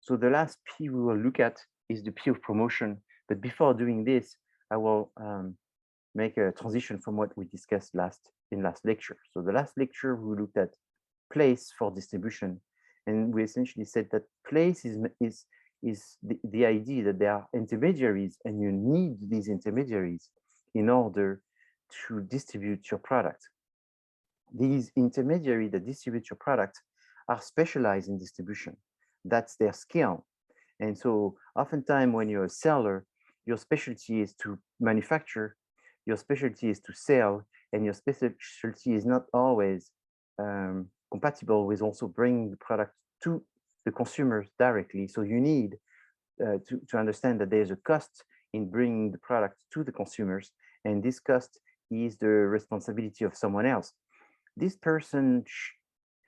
So the last P we will look at is the P of promotion. But before doing this, I will make a transition from what we discussed in last lecture. So the last lecture, we looked at place for distribution. And we essentially said that place is the idea that there are intermediaries and you need these intermediaries in order to distribute your product. These intermediaries that distribute your product are specialized in distribution. That's their skill. And so oftentimes when you're a seller, your specialty is to manufacture, your specialty is to sell, and your specialty is not always compatible with also bringing the product to the consumers directly. So you need to understand that there's a cost in bringing the product to the consumers, and this cost is the responsibility of someone else. This person,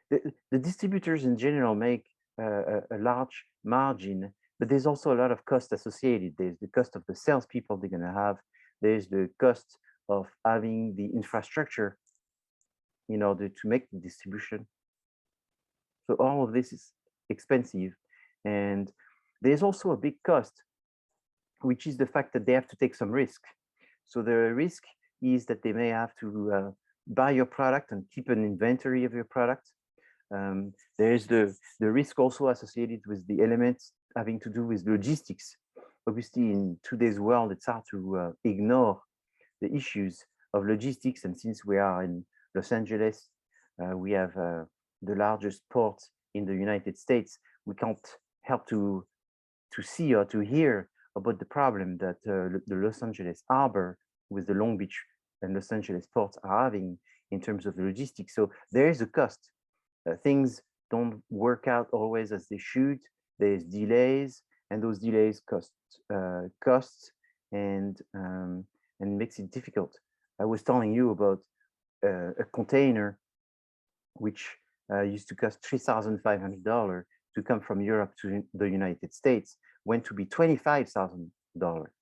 the distributors in general make a large margin, but there's also a lot of cost associated. There's the cost of the salespeople they're going to have. There's the cost of having the infrastructure in order to make the distribution. So all of this is expensive. And there's also a big cost, which is the fact that they have to take some risk. So the risk is that they may have to buy your product and keep an inventory of your product. There's the risk also associated with the elements having to do with logistics. Obviously, in today's world, it's hard to ignore the issues of logistics. And since we are in Los Angeles, we have the largest port in the United States. We can't help to see or to hear about the problem that the Los Angeles harbor with the Long Beach and Los Angeles ports are having in terms of logistics. So there is a cost. Things don't work out always as they should. There's delays, and those delays costs and makes it difficult. I was telling you about a container which used to cost $3,500 to come from Europe to the United States, went to be $25,000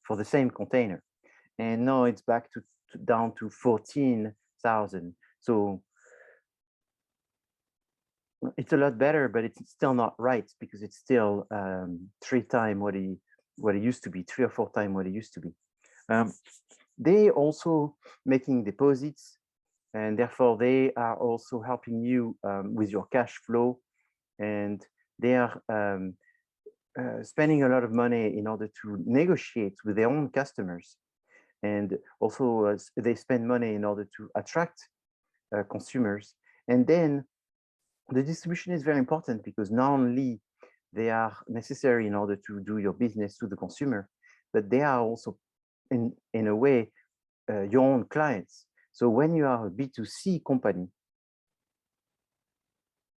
for the same container, and now it's back to down to $14,000. So it's a lot better, but it's still not right, because it's still 3 times what it used to be, 3 or 4 times what it used to be. They also making deposits, and therefore they are also helping you with your cash flow, and they are spending a lot of money in order to negotiate with their own customers, and also they spend money in order to attract consumers. And then the distribution is very important, because not only they are necessary in order to do your business to the consumer, but they are also in a way your own clients. So when you are a B2C company,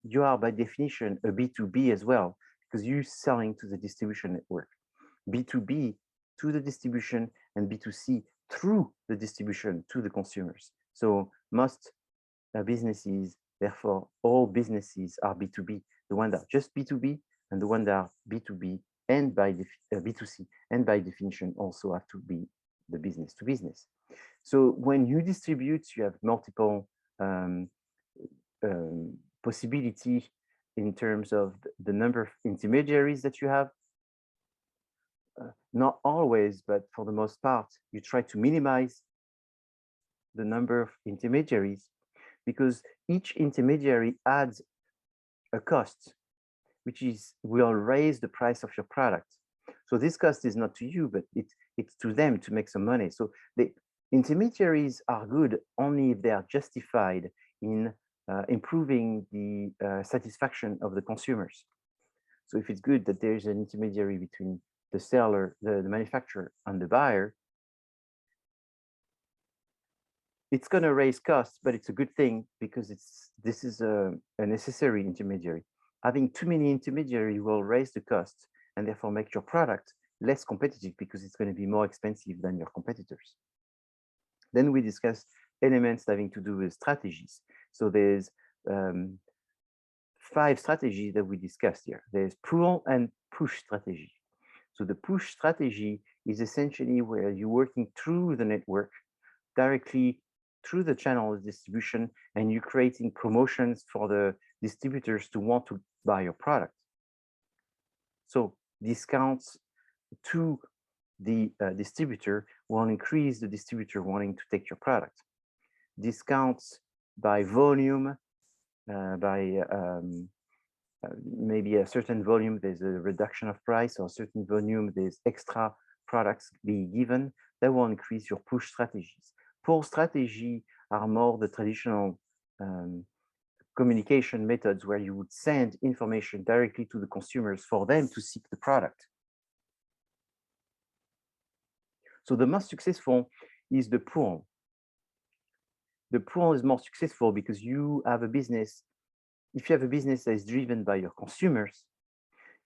you are by definition a B2B as well, because you're selling to the distribution network. B2B to the distribution, and B2C through the distribution to the consumers. So most businesses, therefore all businesses are B2B. The ones that are just B2B and the ones that are B2B and by B2C, and by definition also have to be the business to business. So when you distribute, you have multiple possibility in terms of the number of intermediaries that you have. Not always, but for the most part, you try to minimize the number of intermediaries, because each intermediary adds a cost, which will raise the price of your product. So this cost is not to you, but it's to them to make some money. So the intermediaries are good only if they are justified in improving the satisfaction of the consumers. So if it's good that there's an intermediary between the seller, the manufacturer, and the buyer, it's going to raise costs, but it's a good thing, because this is a necessary intermediary. Having too many intermediaries will raise the cost and therefore make your product less competitive, because it's going to be more expensive than your competitors. Then we discussed elements having to do with strategies. So there's 5 strategies that we discussed here. There's pull and push strategy. So the push strategy is essentially where you're working through the network, directly through the channel of distribution, and you're creating promotions for the distributors to want to buy your product. So discounts to the distributor will increase the distributor wanting to take your product. Discounts by volume, by maybe a certain volume, there's a reduction of price, or a certain volume, there's extra products being given, that will increase your push strategies. Pull strategy are more the traditional communication methods where you would send information directly to the consumers for them to seek the product. So the most successful is the pull. The pull is more successful because you have a business. If you have a business that is driven by your consumers,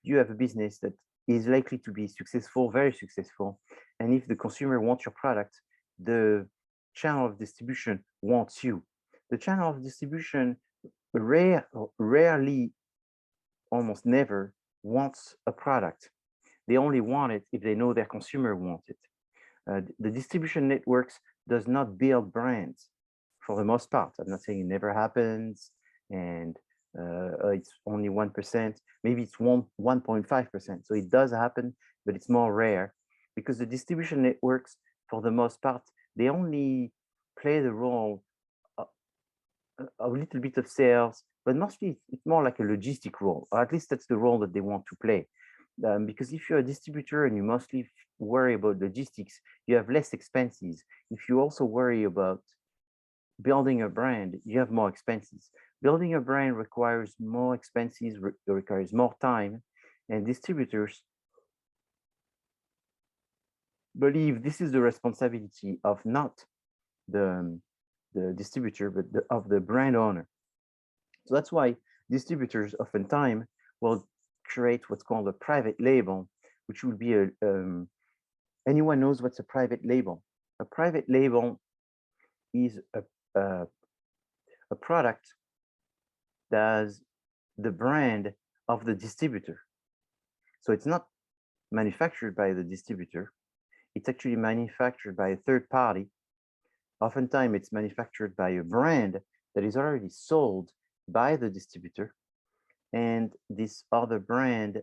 you have a business that is likely to be successful, very successful. And if the consumer wants your product, the channel of distribution wants you. The channel of distribution rarely, almost never, wants a product. They only want it if they know their consumer wants it. The distribution networks does not build brands for the most part. I'm not saying it never happens and it's only 1%, maybe it's 1.5%. So it does happen, but it's more rare because the distribution networks, for the most part, they only play the role a little bit of sales, but mostly it's more like a logistic role, or at least that's the role that they want to play. Because if you're a distributor and you mostly worry about logistics, you have less expenses. If you also worry about building a brand, you have more expenses. Building a brand requires more expenses, requires more time, and distributors believe this is the responsibility of not the distributor, but of the brand owner. So that's why distributors oftentimes will create what's called a private label, which would be anyone knows what's a private label. A private label is a product that's the brand of the distributor. So it's not manufactured by the distributor. It's actually manufactured by a third party. Oftentimes it's manufactured by a brand that is already sold by the distributor. And this other brand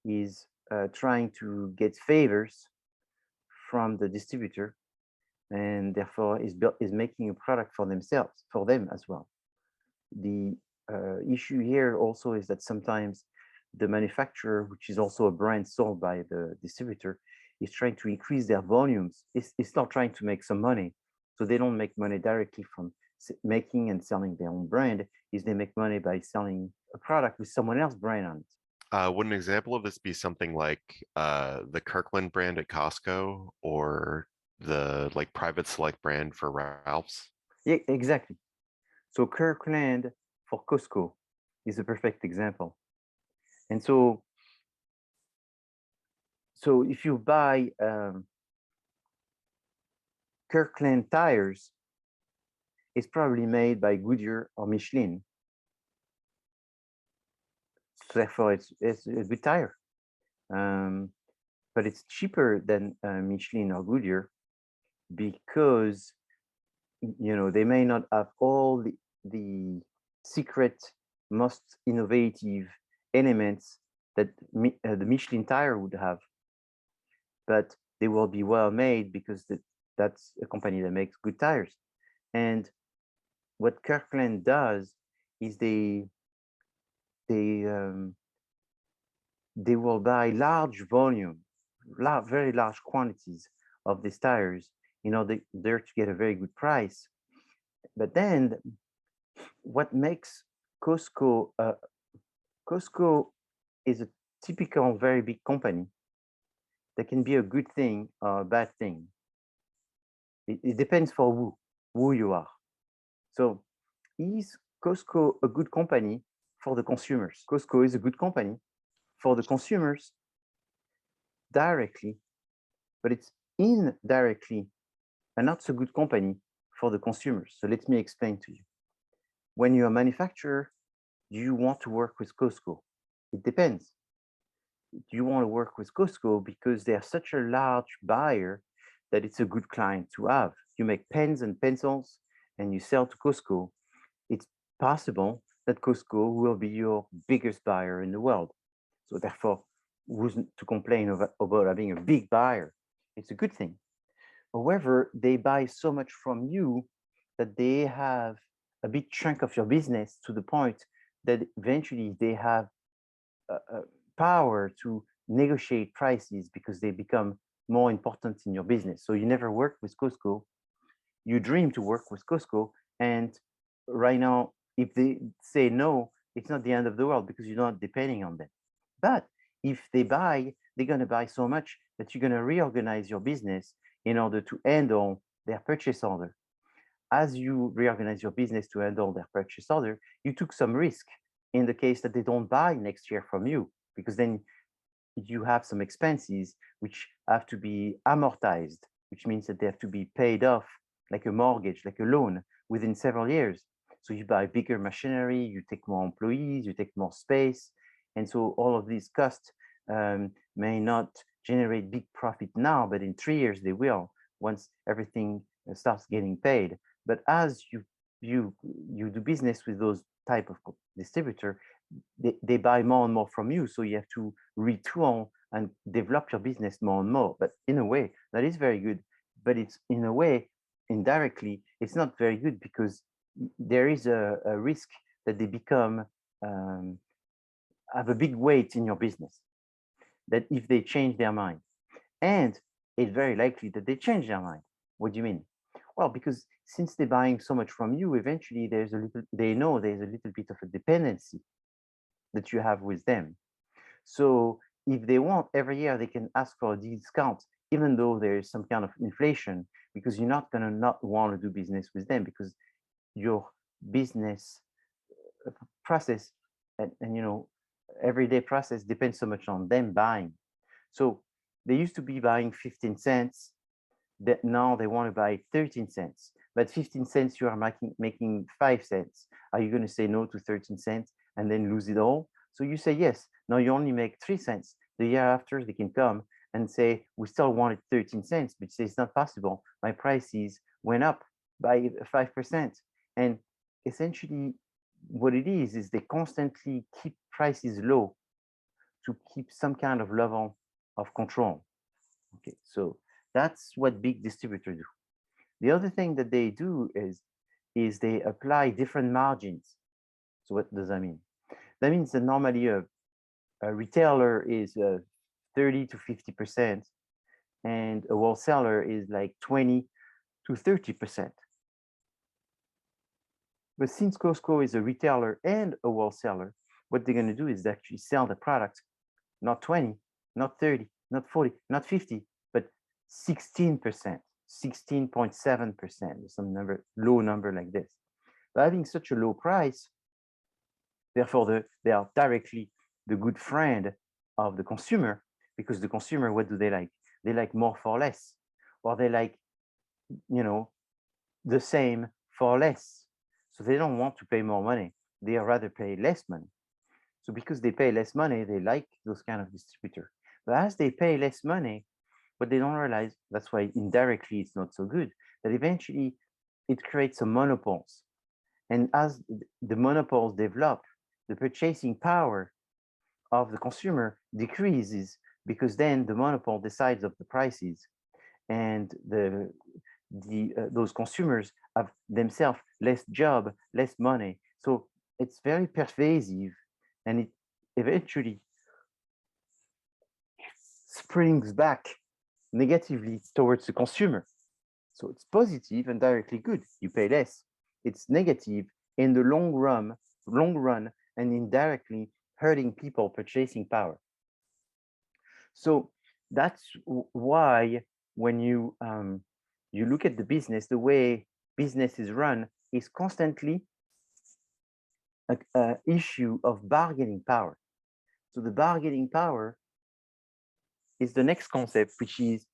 is trying to get favors from the distributor, and therefore is making a product for themselves, for them as well. The issue here also is that sometimes the manufacturer, which is also a brand sold by the distributor, is trying to increase their volumes. It's not trying to make some money. So they don't make money directly from making and selling their own brand, is they make money by selling a product with someone else's brand on it. Would an example of this be something like the Kirkland brand at Costco, or the private select brand for Ralph's? Yeah, exactly. So Kirkland for Costco is a perfect example. And so if you buy Kirkland tires, it's probably made by Goodyear or Michelin. So therefore, it's a good tire. But it's cheaper than Michelin or Goodyear because they may not have all the secret, most innovative elements that the Michelin tire would have, but they will be well made because that's a company that makes good tires. And what Kirkland does is they will buy large volume, very large quantities of these tires in order to get a very good price. But then what makes Costco, Costco is a typical very big company that can be a good thing or a bad thing. It depends for who you are. So is Costco a good company for the consumers? Costco is a good company for the consumers directly, but it's indirectly a not so good company for the consumers. So let me explain to you. When you're a manufacturer, do you want to work with Costco? It depends. Do you want to work with Costco because they're such a large buyer that it's a good client to have? You make pens and pencils and you sell to Costco. It's possible that Costco will be your biggest buyer in the world. So therefore, who's to complain about having a big buyer? It's a good thing. However, they buy so much from you that they have a big chunk of your business to the point that eventually they have power to negotiate prices because they become more important in your business. So you never work with Costco. You dream to work with Costco. And right now, if they say no, it's not the end of the world because you're not depending on them. But if they buy, they're going to buy so much that you're going to reorganize your business in order to handle their purchase order. As you reorganize your business to handle their purchase order, you took some risk in the case that they don't buy next year from you, because then you have some expenses which have to be amortized, which means that they have to be paid off like a mortgage, like a loan within several years. So you buy bigger machinery, you take more employees, you take more space. And so all of these costs may not generate big profit now, but in 3 years they will, once everything starts getting paid. But as you do business with those type of distributor, they buy more and more from you. So you have to retool and develop your business more and more. But in a way, that is very good. But it's in a way, indirectly, it's not very good because there is a risk that they become have a big weight in your business. That if they change their mind, and it's very likely that they change their mind. What do you mean? Well, because since they're buying so much from you, eventually they know there's a little bit of a dependency that you have with them. So if they want every year, they can ask for a discount, even though there is some kind of inflation, because you're not going to not want to do business with them because your business process and everyday process depends so much on them buying. So they used to be buying 15 cents, that now they want to buy 13 cents. But 15 cents, you are making 5 cents. Are you going to say no to 13 cents and then lose it all? So you say yes. Now you only make 3 cents. The year after, they can come and say, we still wanted 13 cents, but say it's not possible. My prices went up by 5%. And essentially, what it is they constantly keep prices low to keep some kind of level of control. Okay, so that's what big distributors do. The other thing that they do is they apply different margins. So what does that mean? That means that normally a retailer is 30 to 50%, and a wholesaler is like 20 to 30%. But since Costco is a retailer and a wholesaler, what they're going to do is actually sell the product, not 20, not 30, not 40, not 50, but 16%, 16.7%, some number, low number like this. By having such a low price, therefore they are directly the good friend of the consumer, because the consumer, what do they like? They like more for less, or they like, the same for less. So they don't want to pay more money. They rather pay less money. So because they pay less money, they like those kind of distributors. But as they pay less money, but they don't realize, that's why indirectly it's not so good, that eventually it creates some monopoles. And as the monopoles develop, the purchasing power of the consumer decreases, because then the monopole decides of the prices, and those consumers have themselves less job, less money. So it's very pervasive, and it eventually springs back negatively towards the consumer. So it's positive and directly good. You pay less. It's negative in the long run, and indirectly hurting people purchasing power. So that's why when you look at the business, the way business is run is constantly an issue of bargaining power. So the bargaining power is the next concept, which is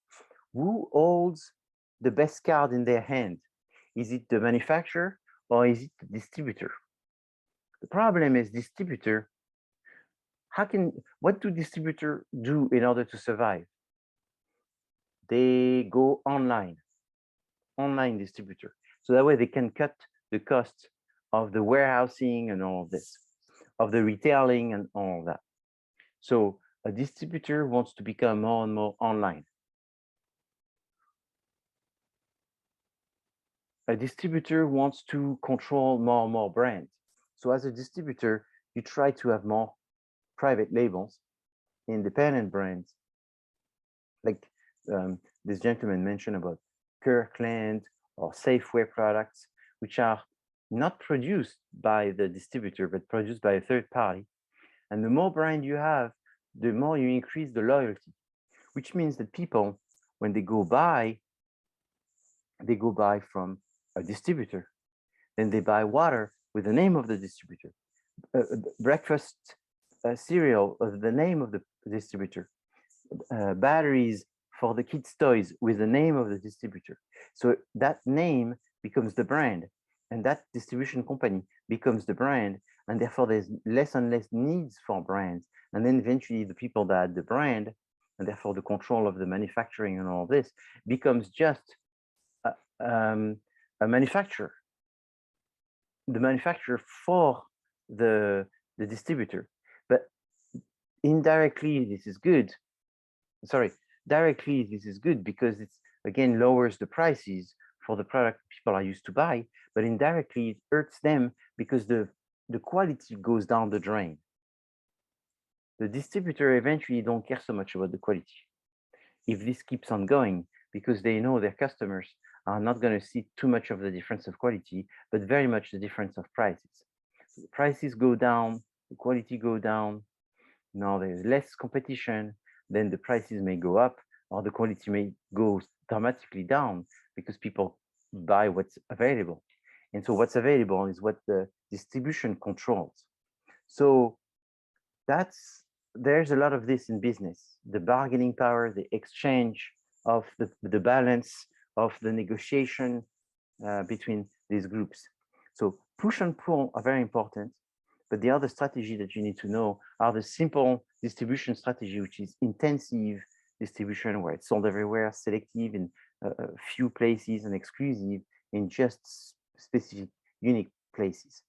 who holds the best card in their hand? Is it the manufacturer or is it the distributor? The problem is distributor. What do distributors do in order to survive? They go online distributor. So that way they can cut the cost of the warehousing and all of this, of the retailing and all of that. So a distributor wants to become more and more online. A distributor wants to control more and more brands. So as a distributor, you try to have more private labels, independent brands, like this gentleman mentioned about Kirkland or Safeway products, which are not produced by the distributor, but produced by a third party. And the more brand you have, the more you increase the loyalty, which means that people, when they go buy from a distributor. Then they buy water with the name of the distributor, breakfast cereal with the name of the distributor, batteries for the kids' toys with the name of the distributor. So that name becomes the brand, and that distribution company becomes the brand, and therefore there's less and less needs for brands. And then eventually the people that had the brand, and therefore the control of the manufacturing and all this, becomes just a manufacturer, the manufacturer for the distributor. But indirectly, this is good. Sorry, directly, this is good because it's, again, lowers the prices for the product people are used to buy, but indirectly, it hurts them because the quality goes down the drain. The distributor eventually don't care so much about the quality if this keeps on going, because they know their customers are not going to see too much of the difference of quality, but very much the difference of prices. So the prices go down, the quality go down. Now there's less competition, then the prices may go up, or the quality may go dramatically down because people buy what's available. And so what's available is what the distribution controls. So there's a lot of this in business, the bargaining power, the exchange of the balance of the negotiation between these groups. So push and pull are very important, but the other strategy that you need to know are the simple distribution strategy, which is intensive distribution, where it's sold everywhere, selective in a few places, and exclusive in just specific, unique places.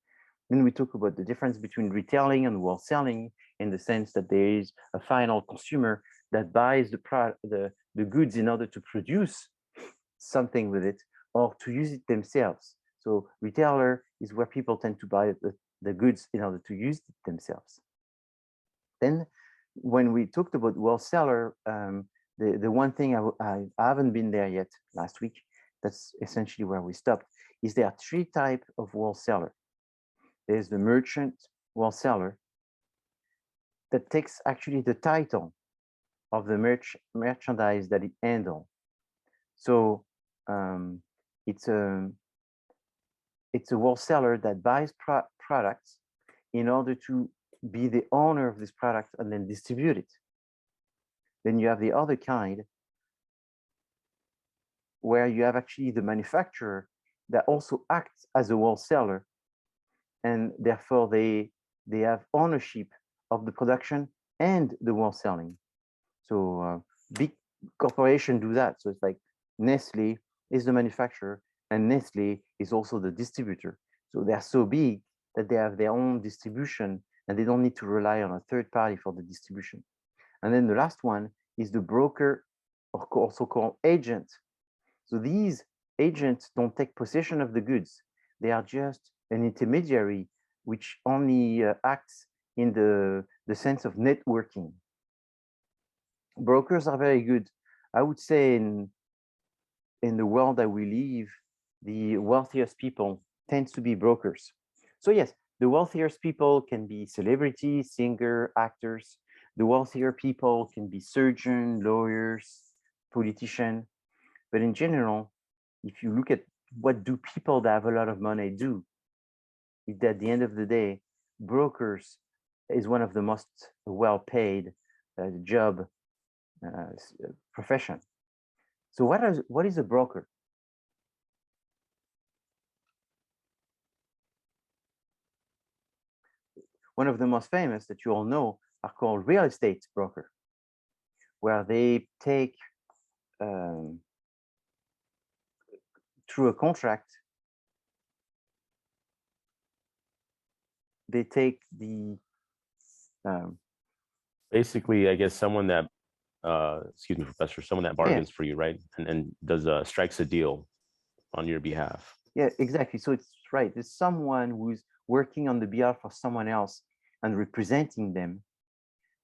Then we talk about the difference between retailing and wholesaling, in the sense that there is a final consumer that buys the goods in order to produce something with it or to use it themselves. So retailer is where people tend to buy the goods in order to use it themselves. Then when we talked about wholesaler, the one thing I haven't been there yet last week, that's essentially where we stopped, is there are three types of wholesaler. There's the merchant wholesaler that takes actually the title of the merchandise that it handles. So it's a wholesaler that buys products in order to be the owner of this product and then distribute it. Then you have the other kind where you have actually the manufacturer that also acts as a wholesaler, and therefore they have ownership of the production and the wholesaling. So big corporations do that. So it's like Nestle is the manufacturer and Nestle is also the distributor. So they're so big that they have their own distribution and they don't need to rely on a third party for the distribution. And then the last one is the broker, or also called agent. So these agents don't take possession of the goods. They are just an intermediary which only acts in the sense of networking. Brokers are very good. I would say in the world that we live, the wealthiest people tends to be brokers. So yes, the wealthiest people can be celebrities, singer, actors. The wealthier people can be surgeons, lawyers, politicians. But in general, if you look at what do people that have a lot of money do, at the end of the day, brokers is one of the most well-paid job profession. So what is a broker? One of the most famous that you all know are called real estate broker, where they take through a contract, they take the Basically, I guess someone that, excuse me, Professor, someone that Yeah, bargains for you, right? And does strikes a deal on your behalf. yeah, exactly. So it's right. There's someone who's working on the behalf of someone else and representing them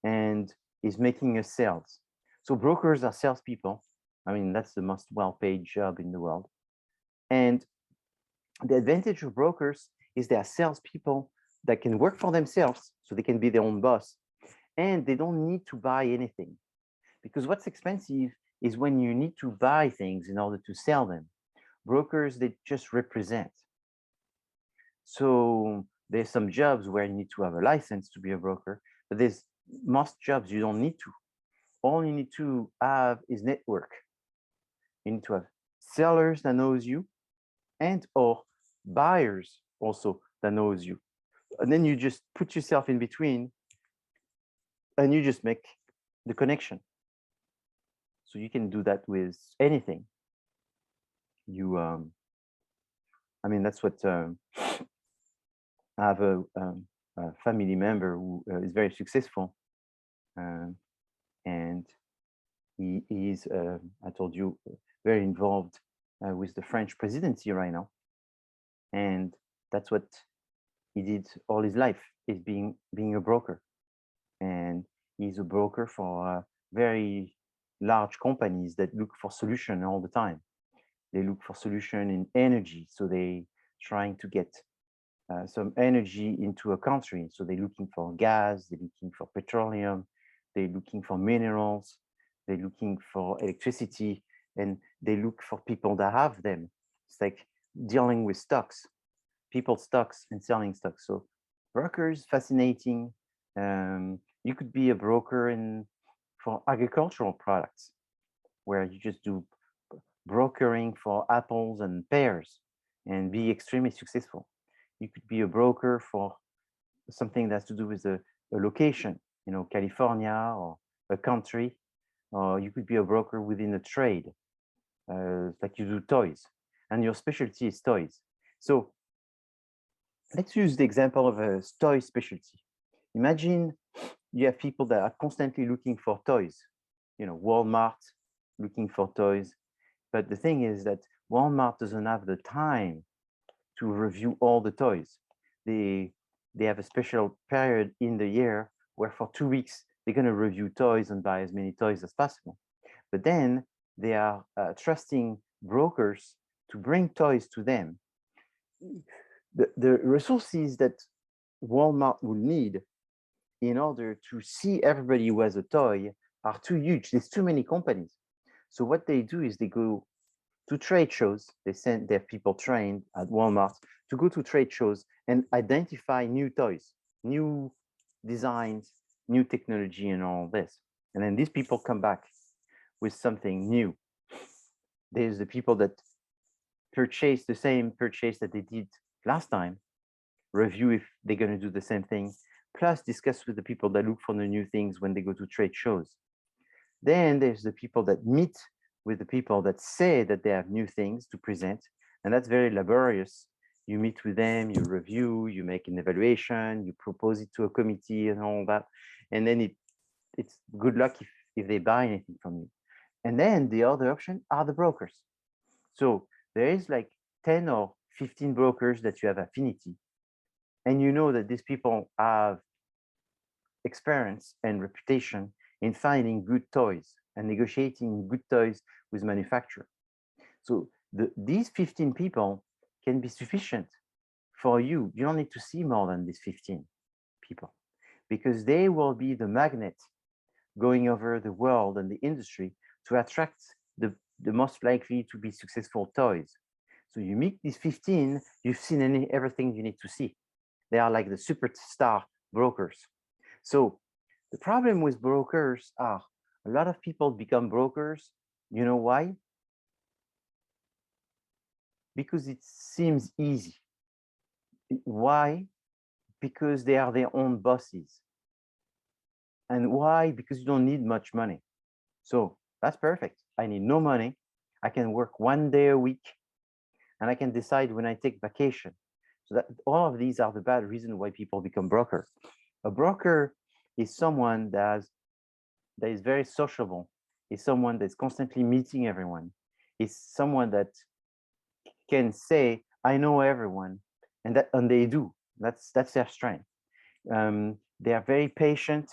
and is making a sales. So brokers are salespeople. I mean, that's the most well-paid job in the world. And the advantage of brokers is they are salespeople that can work for themselves, so they can be their own boss, and they don't need to buy anything. Because what's expensive is when you need to buy things in order to sell them. Brokers, they just represent. So there's some jobs where you need to have a license to be a broker, but there's most jobs you don't need to. All you need to have is network. You need to have sellers that knows you and or buyers also that knows you. And then you just put yourself in between and you just make the connection. So you can do that with anything. You, I mean, that's what I have a family member who is very successful, and he is, I told you, very involved with the French presidency right now, and that's what he did all his life, is being a broker, and he's a broker for very large companies that look for solution all the time. They look for solution in energy, so they trying to get some energy into a country. So they're looking for gas, they're looking for petroleum, they're looking for minerals, they're looking for electricity, and they look for people that have them. It's like dealing with stocks, people stocks and selling stocks. So brokers, fascinating. You could be a broker for agricultural products, where you just do brokering for apples and pears and be extremely successful. You could be a broker for something that's to do with a location, California or a country, or you could be a broker within a trade, like you do toys, and your specialty is toys. So let's use the example of a toy specialty. Imagine you have people that are constantly looking for toys, Walmart looking for toys. But the thing is that Walmart doesn't have the time to review all the toys. They have a special period in the year where for 2 weeks they're going to review toys and buy as many toys as possible. But then they are trusting brokers to bring toys to them. The resources that Walmart will need in order to see everybody who has a toy are too huge. There's too many companies. So what they do is they go to trade shows. They send their people trained at Walmart to go to trade shows and identify new toys, new designs, new technology, and all this. And then these people come back with something new. There's the people that purchase the same purchase that they did last time, review if they're going to do the same thing, plus discuss with the people that look for the new things when they go to trade shows. Then there's the people that meet with the people that say that they have new things to present, and that's very laborious. You meet with them, you review, you make an evaluation, you propose it to a committee and all that, and then it's good luck if they buy anything from you. And then the other option are the brokers. So there is like 10 or 15 brokers that you have affinity, and you know that these people have experience and reputation in finding good toys and negotiating good toys with manufacturer. So these 15 people can be sufficient for you. You don't need to see more than these 15 people, because they will be the magnet going over the world and the industry to attract the most likely to be successful toys. So you meet these 15, you've seen everything you need to see. They are like the superstar brokers. So the problem with brokers are a lot of people become brokers. You know why? Because it seems easy. Why? Because they are their own bosses. And why? Because you don't need much money. So that's perfect. I need no money. I can work 1 day a week, and I can decide when I take vacation. So that all of these are the bad reasons why people become broker. A broker is someone that has that is very sociable, is someone that's constantly meeting everyone, is someone that can say, I know everyone, and they do. That's their strength. They are very patient.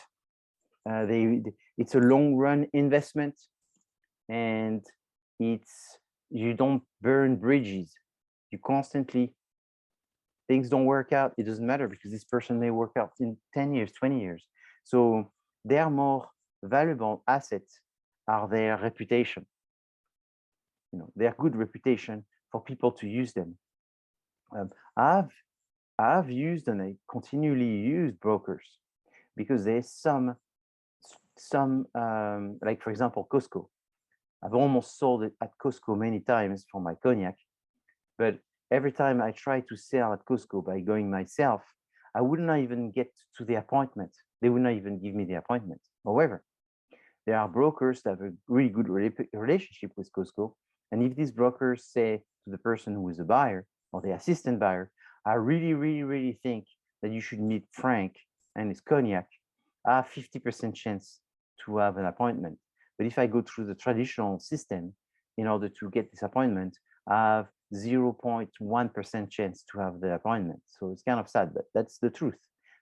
It's a long run investment, and you don't burn bridges. You constantly, things don't work out. It doesn't matter because this person may work out in 10 years, 20 years. So their more valuable assets are their reputation. Their good reputation for people to use them. I've used and I continually use brokers because there's some like for example Costco. I've almost sold it at Costco many times for my cognac, but every time I try to sell at Costco by going myself, I would not even get to the appointment. They would not even give me the appointment. However, there are brokers that have a really good relationship with Costco, and if these brokers say to the person who is a buyer or the assistant buyer, I really think that you should meet Frank and his cognac, I have 50% chance to have an appointment. But if I go through the traditional system in order to get this appointment, I have 0.1% chance to have the appointment. So it's kind of sad, but that's the truth.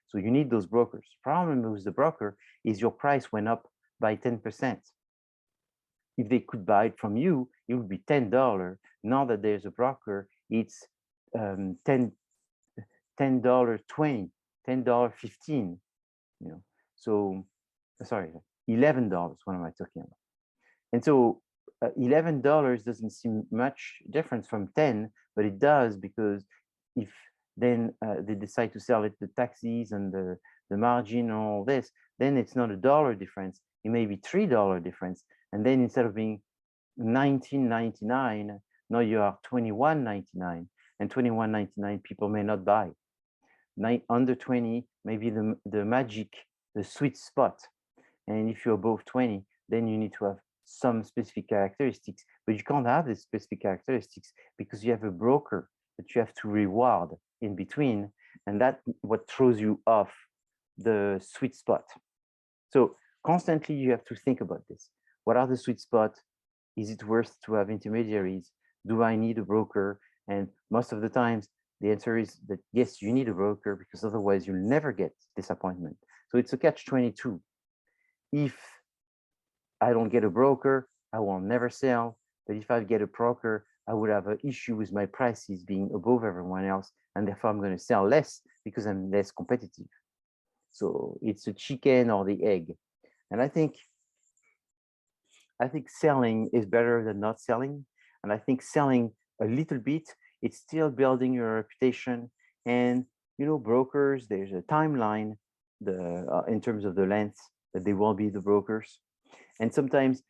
So you need those brokers. Problem with the broker is your price went up by 10%. If they could buy it from you, it would be $10. Now that there's a broker, it's $10.20, $10.15. So sorry, $11. What am I talking about? And so $11 doesn't seem much difference from 10, but it does, because if then they decide to sell it, the taxes and the margin and all this, then it's not $1 difference, it may be $3 difference. And then instead of being $19.99, now you are $21.99, and $21.99 people may not buy. Under 20, maybe the magic, the sweet spot. And if you're above 20, then you need to have some specific characteristics, but you can't have these specific characteristics because you have a broker that you have to reward in between, and that's what throws you off the sweet spot. So constantly you have to think about this. What are the sweet spots? Is it worth to have intermediaries? Do I need a broker? And most of the times the answer is that yes, you need a broker, because otherwise you'll never get disappointment. So it's a catch-22. If I don't get a broker, I will never sell. But if I get a broker, I would have an issue with my prices being above everyone else, and therefore I'm going to sell less because I'm less competitive. So it's a chicken or the egg. And I think selling is better than not selling. And I think selling a little bit, it's still building your reputation. And brokers, there's a timeline in terms of the length that they will be the brokers. And sometimes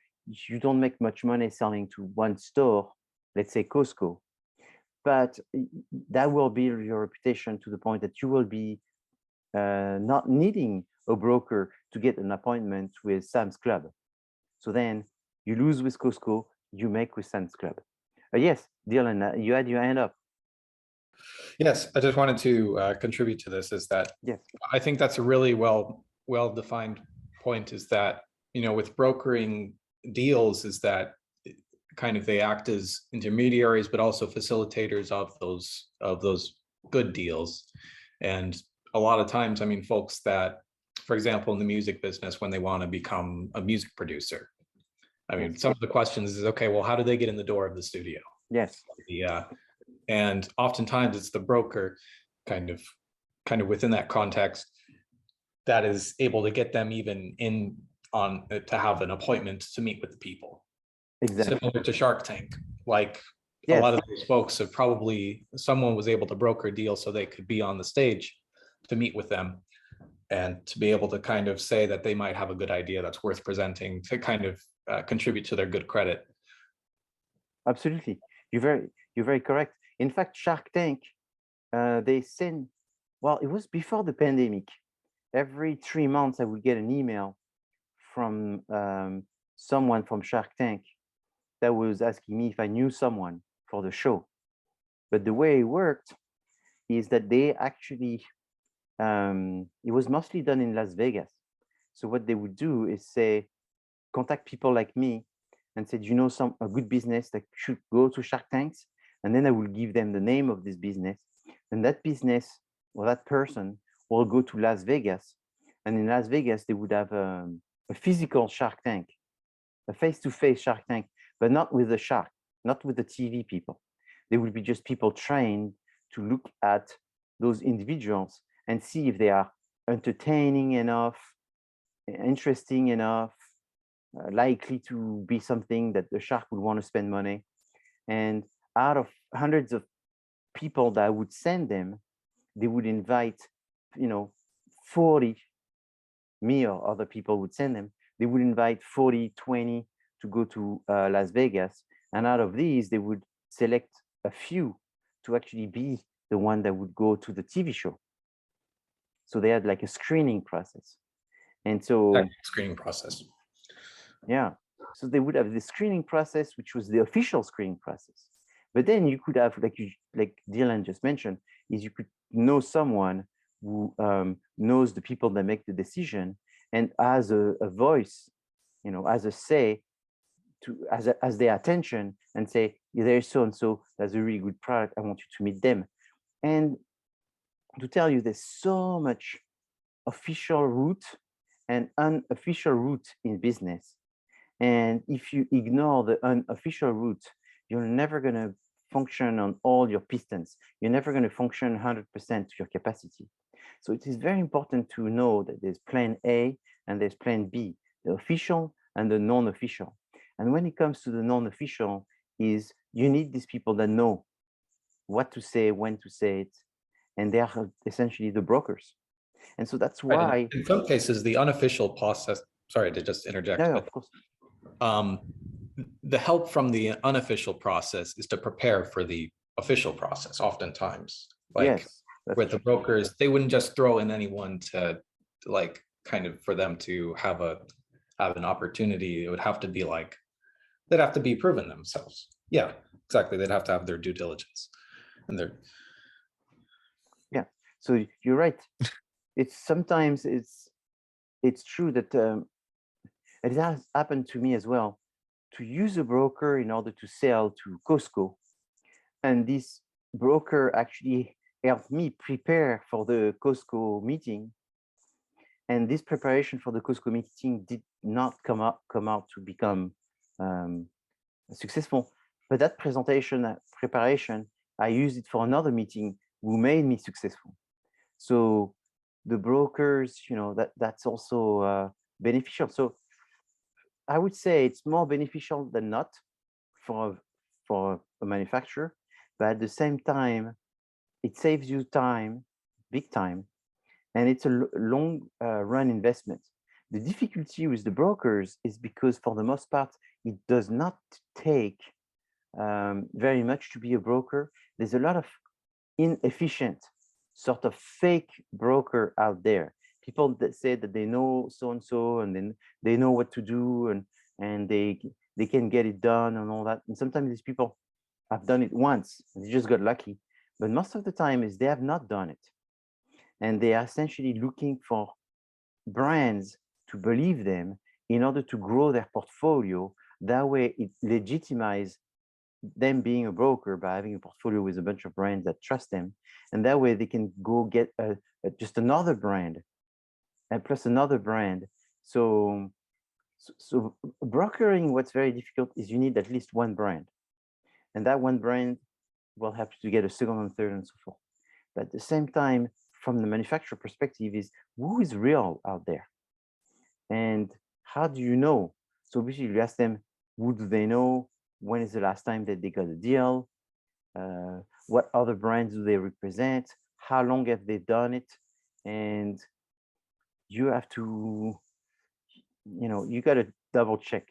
you don't make much money selling to one store, let's say Costco, but that will build your reputation to the point that you will be not needing a broker to get an appointment with Sam's Club. So then you lose with Costco, you make with Sam's Club. Yes, Dylan, you had your hand up. Yes, I just wanted to contribute to this, is that yes, I think that's a really well-defined point, is that, with brokering deals, is that kind of they act as intermediaries, but also facilitators of those good deals. And a lot of times, I mean, folks that, for example, in the music business, when they want to become a music producer, I mean, some of the questions is, okay, well, how do they get in the door of the studio? Yes. Yeah. And oftentimes it's the broker kind of within that context that is able to get them even to have an appointment to meet with the people. Exactly. Similar to Shark Tank, like yes. A lot of those folks have someone was able to broker a deal so they could be on the stage to meet with them and to be able to kind of say that they might have a good idea that's worth presenting to kind of contribute to their good credit. Absolutely. You're very correct. In fact, Shark Tank, they send, well, it was before the pandemic. Every 3 months, I would get an email from someone from Shark Tank that was asking me if I knew someone for the show. But the way it worked is that they actually, it was mostly done in Las Vegas. So what they would do is say, contact people like me and said, you know, a good business that should go to Shark Tanks, and then I will give them the name of this business, and that business or that person will go to Las Vegas, and in Las Vegas they would have a physical Shark Tank, a face-to-face Shark Tank, but not with the shark, not with the TV people. They will be just people trained to look at those individuals and see if they are entertaining enough, interesting enough, likely to be something that the shark would want to spend money. And out of hundreds of people that I would send them, they would invite, 40, me or other people would send them, they would invite 40, 20 to go to Las Vegas. And out of these, they would select a few to actually be the one that would go to the TV show. So they had like a screening process. And so screening process. Yeah. So they would have the screening process, which was the official screening process. But then you could have, like Dylan just mentioned, is you could know someone who knows the people that make the decision and has a voice, as a say, as their attention, and say, yeah, there's so and so, that's a really good product, I want you to meet them. And to tell you, there's so much official route and unofficial route in business. And if you ignore the unofficial route, you're never going to function on all your pistons. You're never going to function 100% to your capacity. So it is very important to know that there's plan A and there's plan B, the official and the non-official. And when it comes to the non-official, is you need these people that know what to say, when to say it, and they are essentially the brokers. And so that's why, right. In some cases, the unofficial process, sorry to just interject, yeah, but of course, the help from the unofficial process is to prepare for the official process oftentimes. Like yes, with the brokers, they wouldn't just throw in anyone to like kind of for them to have an opportunity. It would have to be like, they'd have to be proven themselves. Yeah, exactly. They'd have to have their due diligence and their. Yeah, so you're right. Sometimes it's true that it has happened to me as well, to use a broker in order to sell to Costco. And this broker actually helped me prepare for the Costco meeting. And this preparation for the Costco meeting did not come out to become successful. But that presentation, that preparation, I used it for another meeting who made me successful. So the brokers, that's also beneficial. So I would say it's more beneficial than not for a manufacturer, but at the same time, it saves you time, big time, and it's a long run investment. The difficulty with the brokers is because for the most part, it does not take very much to be a broker. There's a lot of inefficient sort of fake broker out there. People that say that they know so-and-so and then they know what to do and they can get it done and all that. And sometimes these people have done it once and they just got lucky. But most of the time is they have not done it. And they are essentially looking for brands to believe them in order to grow their portfolio. That way it legitimizes them being a broker by having a portfolio with a bunch of brands that trust them. And that way they can go get just another brand and plus another brand. So brokering, what's very difficult is you need at least one brand. And that one brand will have to get a second and third and so forth. But at the same time, from the manufacturer perspective is who is real out there? And how do you know? So basically you ask them, who do they know? When is the last time that they got a deal? What other brands do they represent? How long have they done it? And you have to, you got to double check.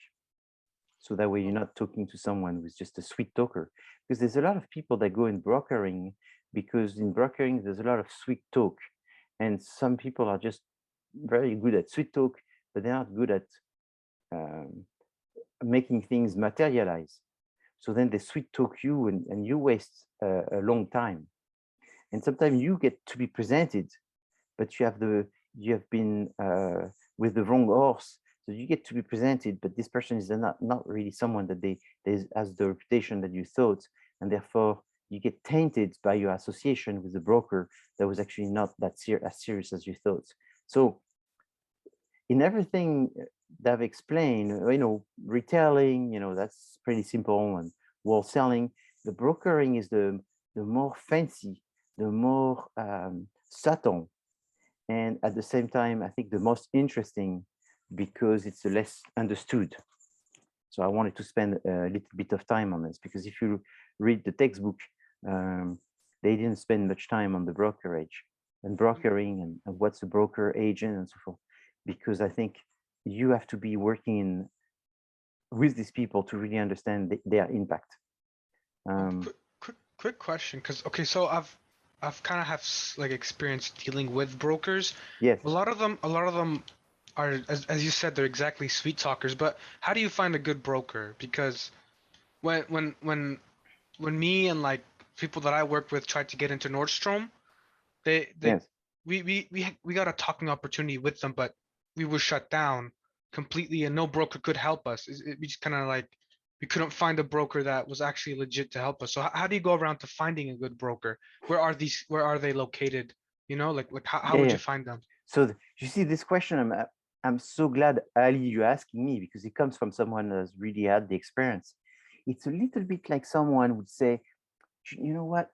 So that way you're not talking to someone who's just a sweet talker. Because there's a lot of people that go in brokering because in brokering, there's a lot of sweet talk. And some people are just very good at sweet talk, but they're not good at making things materialize. So then they sweet talk you and you waste a long time. And sometimes you get to be presented, but you have been with the wrong horse So you get to be presented, but this person is not really someone that has the reputation that you thought, and therefore you get tainted by your association with the broker that was actually not that as serious as you thought. So in everything that I've explained, retailing, that's pretty simple, and wholesaling, the brokering is the more fancy, the more subtle, and at the same time, I think the most interesting because it's the less understood. So I wanted to spend a little bit of time on this, because if you read the textbook, they didn't spend much time on the brokerage and brokering and what's a broker agent and so forth, because I think you have to be working with these people to really understand their impact. Quick question, because okay, so I've kind of have like experience dealing with brokers. Yes. A lot of them are, as you said, they're exactly sweet talkers. But how do you find a good broker? Because when me and like people that I work with tried to get into Nordstrom, Yes. we got a talking opportunity with them, but we were shut down completely, and no broker could help us. We just kind of like, we couldn't find a broker that was actually legit to help us. So how do you go around to finding a good broker? Where are they located? Like how would you find them? So you see this question, I'm so glad, Ali, you're asking me, because it comes from someone who's really had the experience. It's a little bit like someone would say, you know what,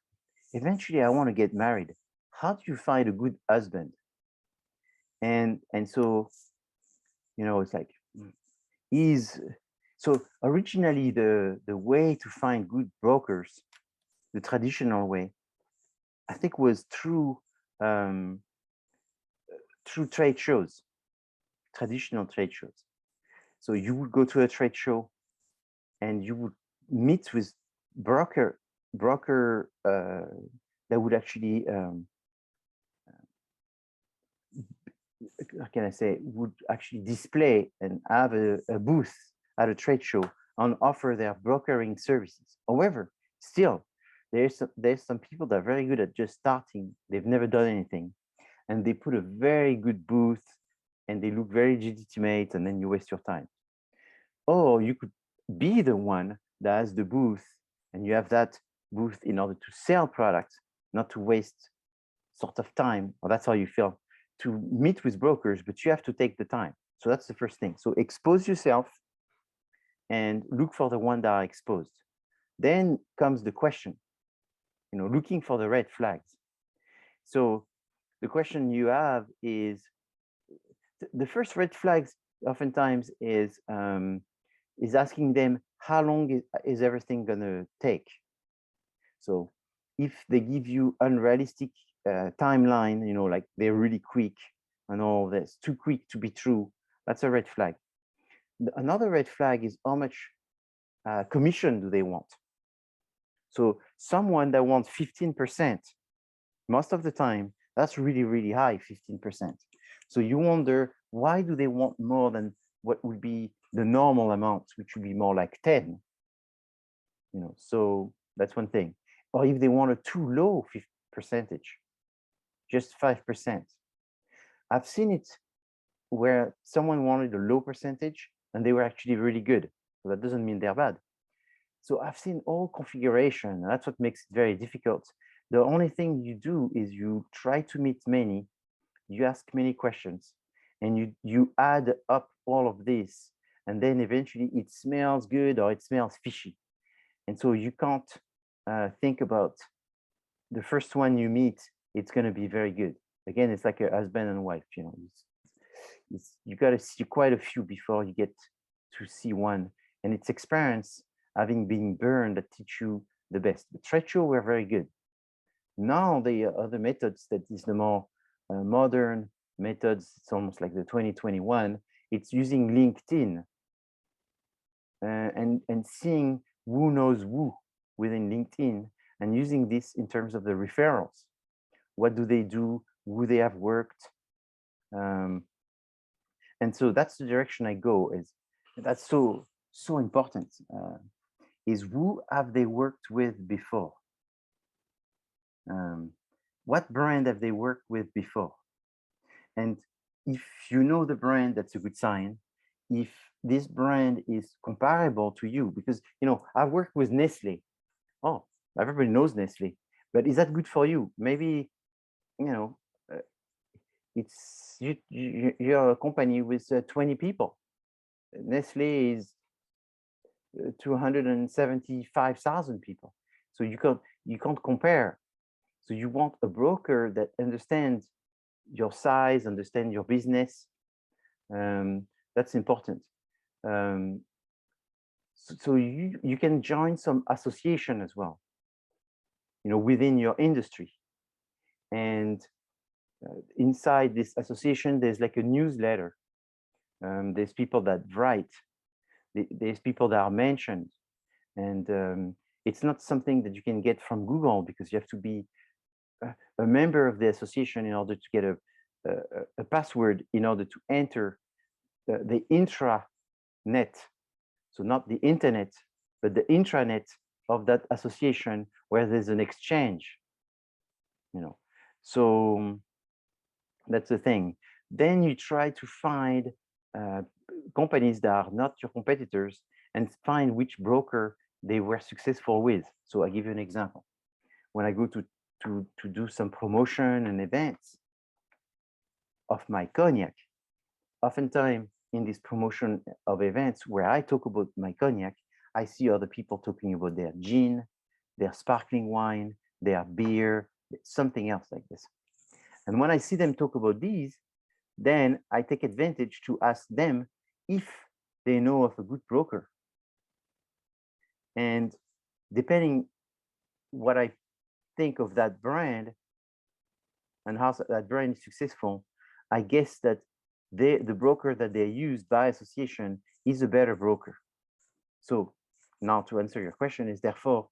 eventually I want to get married. How do you find a good husband? And so, it's like, so originally the way to find good brokers, the traditional way, I think, was through trade shows, traditional trade shows. So you would go to a trade show and you would meet with broker that would actually how can I say, would actually display and have a booth at a trade show and offer their brokering services. However, still, there's some people that are very good at just starting. They've never done anything, and they put a very good booth, and they look very legitimate, and then you waste your time. Or you could be the one that has the booth, and you have that booth in order to sell products, not to waste sort of time, or that's how you feel, to meet with brokers, but you have to take the time. So that's the first thing. So expose yourself and look for the one that are exposed. Then comes the question, looking for the red flags. So the question you have is, the first red flags oftentimes is asking them, how long is everything gonna take? So if they give you unrealistic timeline, like they're really quick and all this, too quick to be true, that's a red flag. Another red flag is how much commission do they want? So someone that wants 15%, most of the time, that's really, really high, 15%. So you wonder, why do they want more than what would be the normal amount, which would be more like 10? So that's one thing. Or if they want a too low percentage, just 5%. I've seen it where someone wanted a low percentage and they were actually really good. So that doesn't mean they're bad. So I've seen all configuration, and that's what makes it very difficult. The only thing you do is you try to meet many, you ask many questions, and you add up all of this, and then eventually it smells good or it smells fishy. And so you can't think about the first one you meet, it's going to be very good. Again, it's like a husband and wife, you got to see quite a few before you get to see one. And it's experience, having been burned, that teach you the best. The trade show were very good. Now the other methods, that is the more modern methods, it's almost like the 2021, it's using LinkedIn and seeing who knows who within LinkedIn, and using this in terms of the referrals. What do they do? Who they have worked? And so that's the direction I go. That's so important. Is who have they worked with before? What brand have they worked with before? And if you know the brand, that's a good sign. if this brand is comparable to you, because I work with Nestle. Oh, everybody knows Nestle, but is that good for you? Maybe it's you're a company with 20 people. Nestle is 275,000 people, so you can't compare. So you want a broker that understands your size, understand your business. That's important. So you can join some association as well, within your industry. And inside this association, there's like a newsletter. There's people that write. There's people that are mentioned. And it's not something that you can get from Google, because you have to be a member of the association in order to get a password in order to enter the intranet. So not the internet, but the intranet of that association, where there's an exchange. So that's the thing. Then you try to find companies that are not your competitors and find which broker they were successful with. So I give you an example. When I go to do some promotion and events of my cognac, oftentimes in this promotion of events where I talk about my cognac, I see other people talking about their gin, their sparkling wine, their beer, something else like this. And when I see them talk about these, then I take advantage to ask them if they know of a good broker. And depending what I think of that brand and how that brand is successful, I guess that the broker that they use by association is a better broker. So now to answer your question is, therefore,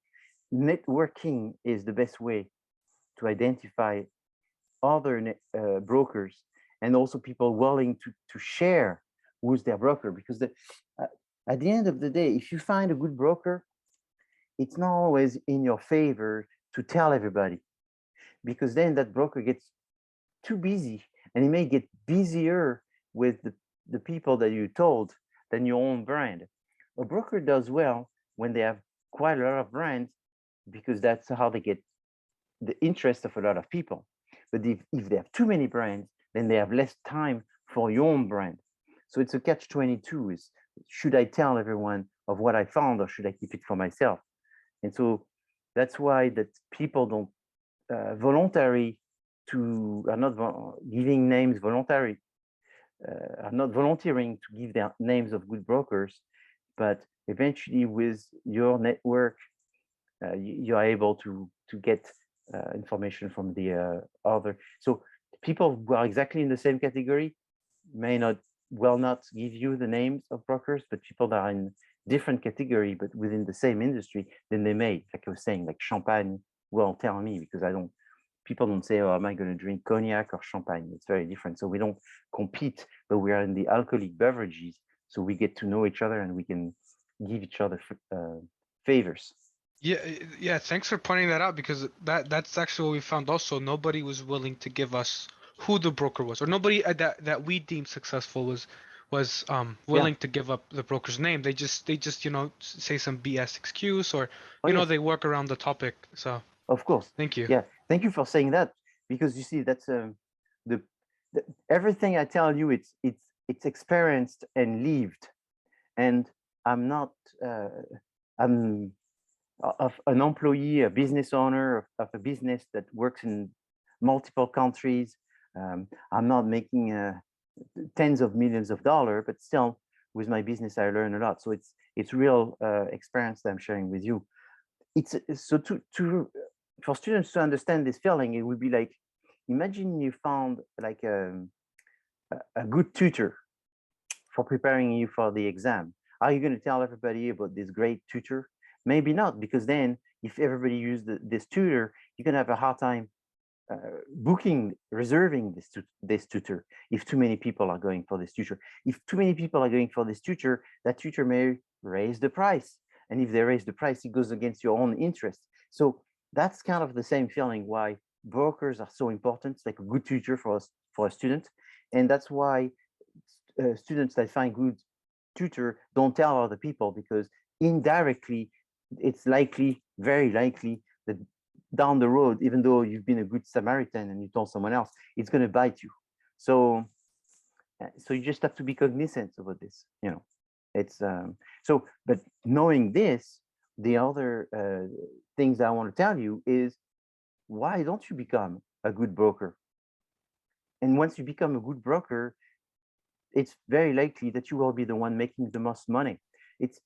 networking is the best way to identify other brokers, and also people willing to share who's their broker. Because at the end of the day, if you find a good broker, it's not always in your favor to tell everybody, because then that broker gets too busy, and he may get busier with the people that you told than your own brand. A broker does well when they have quite a lot of brands, because that's how they get the interest of a lot of people. But if they have too many brands, then they have less time for your own brand. So it's a catch-22, is should I tell everyone of what I found, or should I keep it for myself? And so that's why that people don't are not giving names voluntary, are not volunteering to give their names of good brokers, but eventually with your network, you are able to get information from the other. So people who are exactly in the same category may not give you the names of brokers, but people that are in different category but within the same industry, then they may, like I was saying, like champagne will tell me, because people don't say, oh, am I going to drink cognac or champagne? It's very different. So we don't compete, but we are in the alcoholic beverages, so we get to know each other and we can give each other favors. Yeah, thanks for pointing that out, because that's actually what we found also. Nobody was willing to give us who the broker was, or nobody that we deemed successful was willing to give up the broker's name. They just say some BS excuse, or they work around the topic. So of course. Thank you. Yeah, thank you for saying that, because you see that's everything I tell you, it's experienced and lived, and I'm not I'm of an employee, a business owner of a business that works in multiple countries. I'm not making tens of millions of dollars, but still with my business I learn a lot. So it's real experience that I'm sharing with you. It's so for students to understand this feeling, it would be like, imagine you found like a good tutor for preparing you for the exam. Are you going to tell everybody about this great tutor? Maybe not, because then if everybody uses this tutor, you're going to have a hard time reserving this tutor if too many people are going for this tutor. If too many people are going for this tutor, that tutor may raise the price. And if they raise the price, it goes against your own interest. So that's kind of the same feeling why brokers are so important. It's like a good tutor for a student. And that's why students that find good tutor, don't tell other people, because indirectly, it's likely, very likely, that down the road, even though you've been a good Samaritan and you told someone else, it's going to bite you. So you just have to be cognizant about this, you know. It's but knowing this, the other things I want to tell you is, why don't you become a good broker? And once you become a good broker, it's very likely that you will be the one making the most money. It's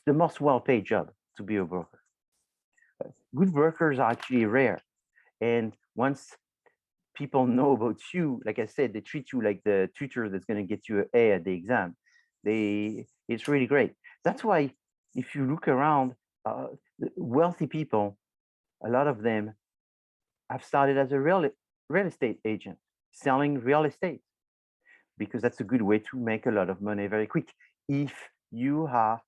the most well-paid job to be a broker. Good brokers are actually rare. And once people know about you, like I said, they treat you like the tutor that's going to get you an A at the exam. It's really great. That's why if you look around, wealthy people, a lot of them have started as a real estate agent, selling real estate, because that's a good way to make a lot of money very quick. If you are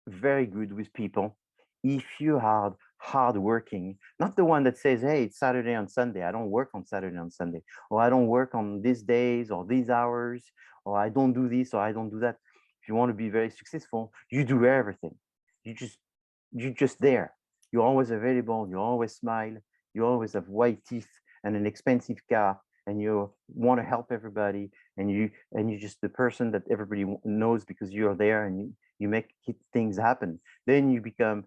very good with people, if you are hardworking, not the one that says, hey, it's Saturday and Sunday, I don't work on Saturday and Sunday, or I don't work on these days or these hours, or I don't do this or I don't do that. If you want to be very successful, you do everything. You're just there. You're always available, you always smile, you always have white teeth and an expensive car, and you want to help everybody, and you're just the person that everybody knows because you're there and you make things happen. Then you become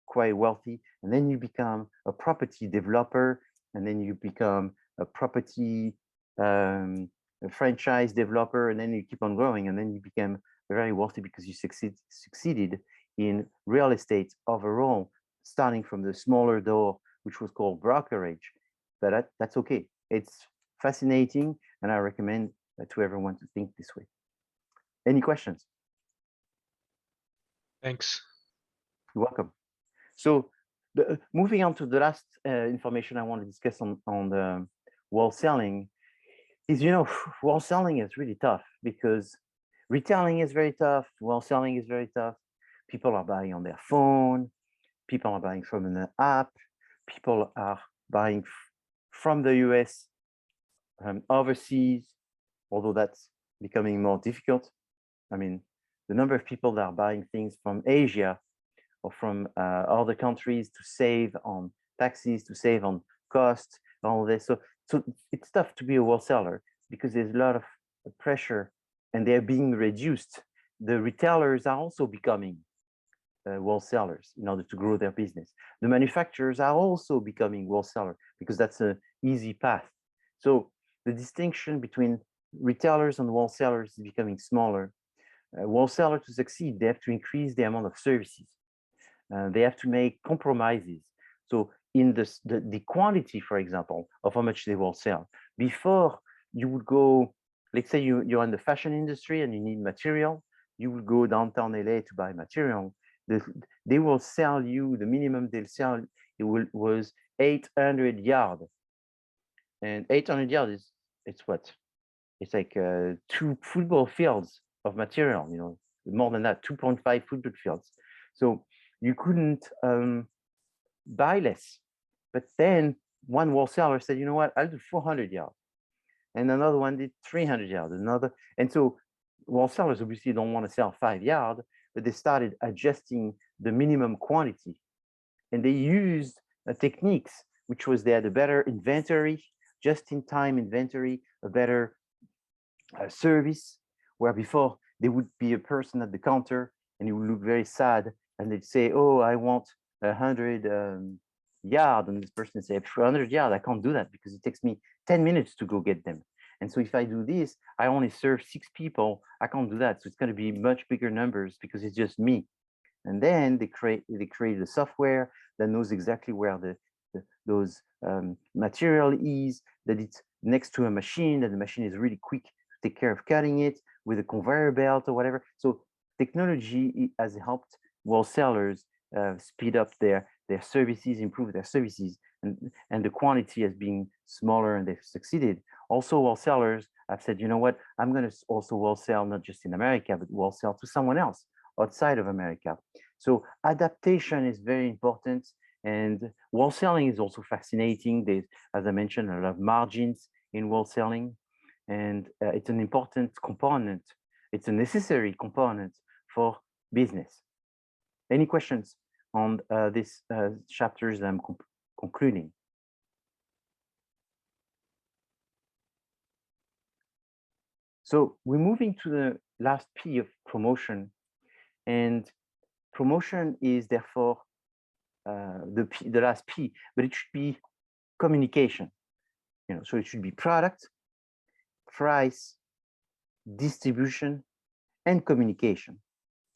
quite wealthy, and then you become a property developer, and then you become a property a franchise developer, and then you keep on growing, and then you become very wealthy because you succeeded in real estate overall, starting from the smaller door, which was called brokerage. But that's okay. It's fascinating, and I recommend to everyone to think this way. Any questions? Thanks. You're welcome. So moving on to the last information I want to discuss on the wholesaling is, you know, wholesaling is really tough because retailing is very tough. Wholesaling is very tough. People are buying on their phone. People are buying from an app. People are buying from the US, overseas, although that's becoming more difficult. I mean, the number of people that are buying things from Asia or from other countries to save on taxes, to save on costs, all this. So it's tough to be a wholesaler because there's a lot of pressure and they're being reduced. The retailers are also becoming wholesalers in order to grow their business. The manufacturers are also becoming wholesalers because that's an easy path. So the distinction between retailers and wholesalers is becoming smaller. Wholesaler to succeed, they have to increase the amount of services. They have to make compromises. So in the quantity, for example, of how much they will sell. Before you would go, let's say you're in the fashion industry and you need material, you would go downtown LA to buy material. They will sell you, the minimum they'll sell was 800 yards. And 800 yards it's what? It's like 2 football fields of material, you know, more than that, 2.5 football fields. So you couldn't buy less. But then one wholesaler said, you know what, I'll do 400 yards. And another one did 300 yards, another. And so wholesalers obviously don't want to sell 5 yards, but they started adjusting the minimum quantity. And they used techniques, which was they had a better inventory, just-in-time inventory, a better service, where before there would be a person at the counter and he would look very sad and they'd say, oh, I want 100 yards. And this person would say, 100 yards, I can't do that because it takes me 10 minutes to go get them. And so if I do this, I only serve 6 people. I can't do that. So it's going to be much bigger numbers because it's just me. And then they create a software that knows exactly where those material is, that it's next to a machine, that the machine is really quick to take care of cutting it with a conveyor belt or whatever. So technology has helped wholesalers speed up their services, improve their services, and the quantity has been smaller, and they've succeeded. Also, wholesalers have said, you know what, I'm going to also wholesale not just in America, but wholesale to someone else outside of America. So adaptation is very important, and wholesaling is also fascinating. There's, as I mentioned, a lot of margins in wholesaling, and it's an important component It's a necessary component for business. Any questions on this chapters that I'm concluding? So we're moving to the last P of promotion, and promotion is therefore the last P, but it should be communication. So it should be product, price, distribution, and communication.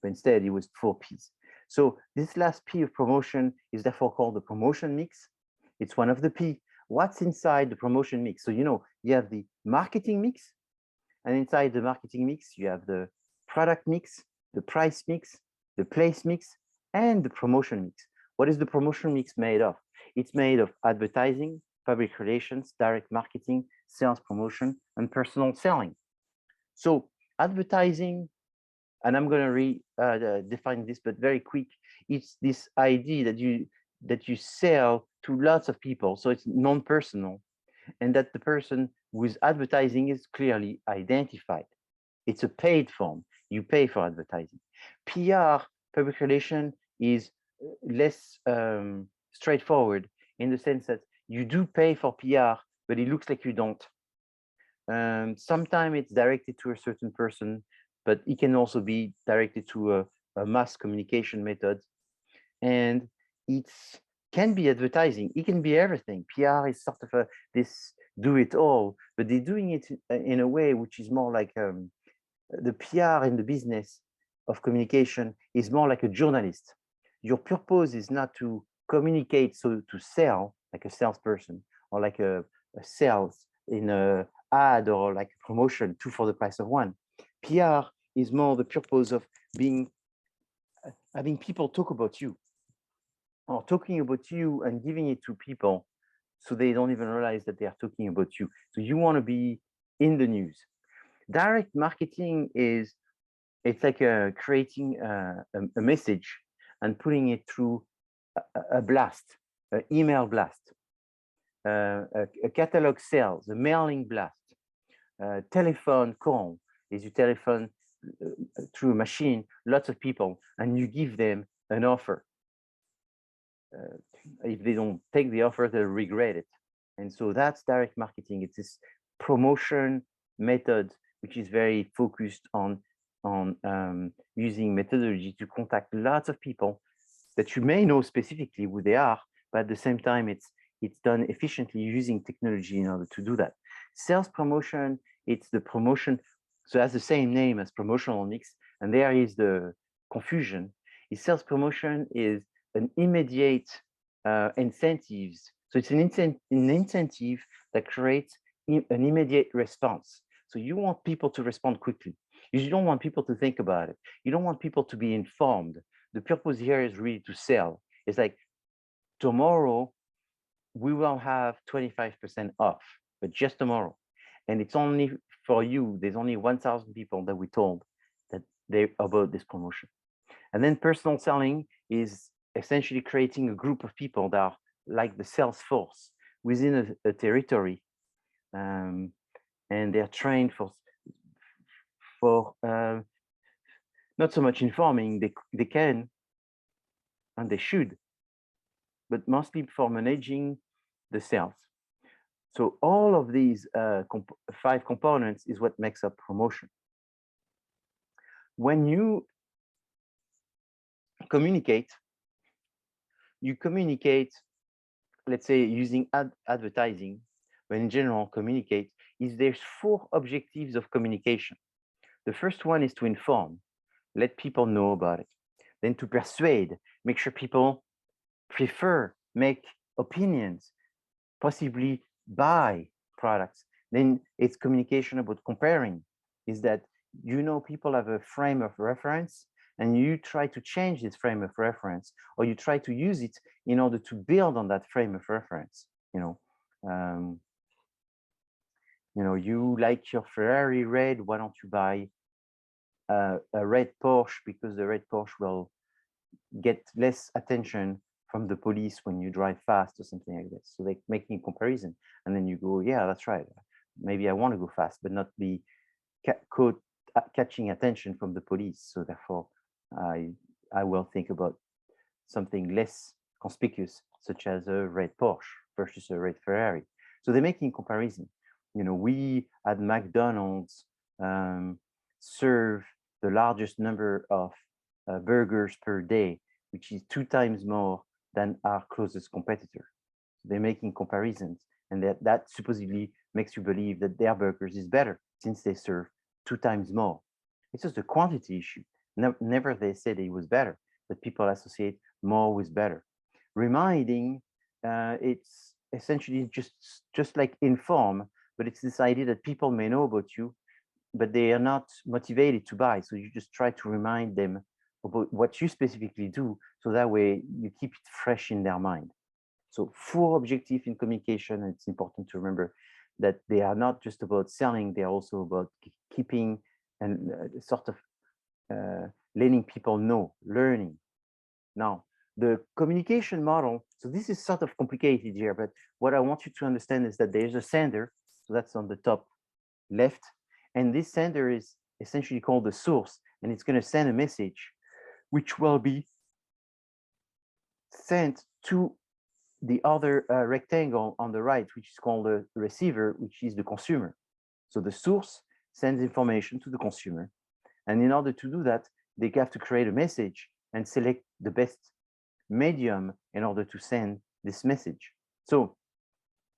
But instead, it was 4 Ps. So this last P of promotion is therefore called the promotion mix. It's one of the P. What's inside the promotion mix? So you have the marketing mix, and inside the marketing mix, you have the product mix, the price mix, the place mix, and the promotion mix. What is the promotion mix made of? It's made of advertising, public relations, direct marketing, sales promotion, and personal selling. So advertising, and I'm going to define this, but very quick. It's this idea that you sell to lots of people, so it's non-personal, and that the person who's advertising is clearly identified. It's a paid form. You pay for advertising. PR, public relation, is less straightforward in the sense that you do pay for PR, but it looks like you don't. Sometimes it's directed to a certain person, but it can also be directed to a mass communication method. And it can be advertising. It can be everything. PR is sort of this do-it-all, but they're doing it in a way which is more like the PR in the business of communication is more like a journalist. Your purpose is not to communicate, so to sell, like a salesperson, or like a sales in a ad, or like a promotion, 2 for the price of 1. PR is more the purpose of having people talk about you, or talking about you and giving it to people so they don't even realize that they are talking about you. So you want to be in the news. Direct marketing it's like creating a message and putting it through a blast, an email blast, a catalog sales, a mailing blast, telephone call is you telephone through a machine, lots of people, and you give them an offer. If they don't take the offer, they'll regret it. And so that's direct marketing. It's this promotion method, which is very focused on using methodology to contact lots of people that you may know specifically who they are, but at the same time, it's done efficiently using technology in order to do that. Sales promotion, it's the promotion, so it has the same name as promotional mix, and there is the confusion. Sales promotion is an immediate incentives. So it's an incentive that creates an immediate response. So you want people to respond quickly. You don't want people to think about it. You don't want people to be informed. The purpose here is really to sell. It's like, tomorrow we will have 25% off, but just tomorrow. And it's only for you. There's only 1,000 people that we told that they about this promotion. And then personal selling is essentially creating a group of people that are like the sales force within a territory, and they're trained for not so much informing. They can and they should, but mostly for managing the sales. So all of these 5 components is what makes up promotion. When you communicate, let's say using advertising, but in general communicate, there's 4 objectives of communication. The first one is to inform, let people know about it. Then to persuade, make sure people prefer, make opinions, possibly buy products. Then it's communication about comparing, is that people have a frame of reference, and you try to change this frame of reference, or you try to use it in order to build on that frame of reference. You like your Ferrari red, why don't you buy a red Porsche, because the red Porsche will get less attention from the police when you drive fast or something like this. So they're making a comparison, and then you go, yeah, that's right. Maybe I want to go fast, but not be caught catching attention from the police. So therefore, I will think about something less conspicuous, such as a red Porsche versus a red Ferrari. So they're making comparison. You know, we at McDonald's serve the largest number of burgers per day, which is 2 times more than our closest competitor. They're making comparisons, and that supposedly makes you believe that their burgers is better since they serve 2 times more. It's just a quantity issue. Never they said it was better, but people associate more with better. Reminding, it's essentially just like inform, but it's this idea that people may know about you, but they are not motivated to buy. So you just try to remind them about what you specifically do, so that way you keep it fresh in their mind. So full objective in communication, it's important to remember that they are not just about selling, they are also about keeping and sort of letting people know, learning. Now, the communication model, so this is sort of complicated here, but what I want you to understand is that there's a sender, so that's on the top left, and this sender is essentially called the source, and it's going to send a message which will be sent to the other rectangle on the right, which is called the receiver, which is the consumer. So the source sends information to the consumer, and in order to do that, they have to create a message and select the best medium in order to send this message. So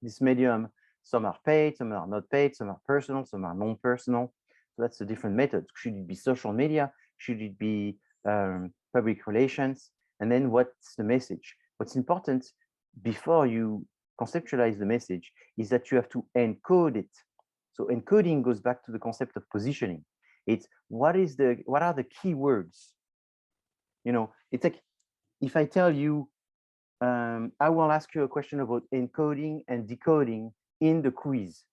this medium, some are paid, some are not paid, some are personal, some are non-personal. So that's a different method. Should it be social media? Should it be public relations? And then what's the message? What's important before you conceptualize the message is that you have to encode it. So encoding goes back to the concept of positioning. It's what are the key words? You know, it's like if I tell you, I will ask you a question about encoding and decoding in the quiz.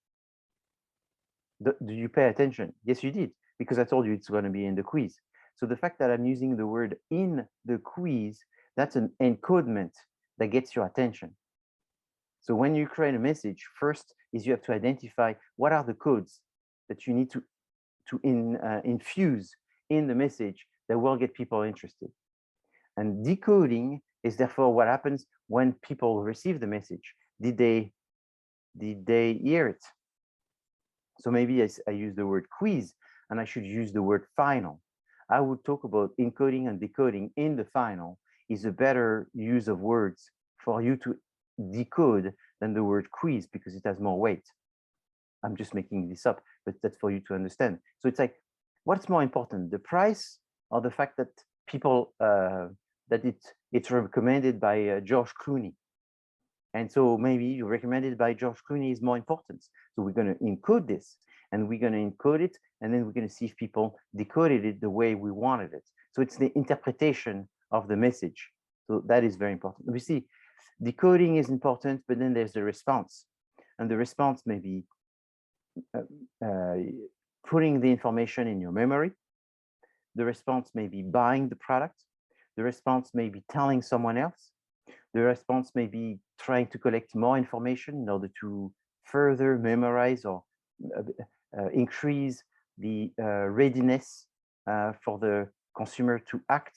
Do you pay attention? Yes, you did, because I told you it's going to be in the quiz. So the fact that I'm using the word in the quiz, that's an encodement that gets your attention. So when you create a message, first is you have to identify what are the codes that you need to infuse in the message that will get people interested. And decoding is therefore what happens when people receive the message. Did they hear it? So maybe I use the word quiz and I should use the word final. I would talk about encoding and decoding in the final is a better use of words for you to decode than the word quiz because it has more weight. I'm just making this up, but that's for you to understand. So it's like, what's more important, the price or the fact that people, that it's recommended by George Clooney? And so maybe recommended by George Clooney is more important. So we're going to encode this and we're going to encode it, and then we're going to see if people decoded it the way we wanted it. So it's the interpretation of the message. So that is very important. We see decoding is important, but then there's the response. And the response may be putting the information in your memory. The response may be buying the product. The response may be telling someone else. The response may be trying to collect more information in order to further memorize or increase the readiness for the consumer to act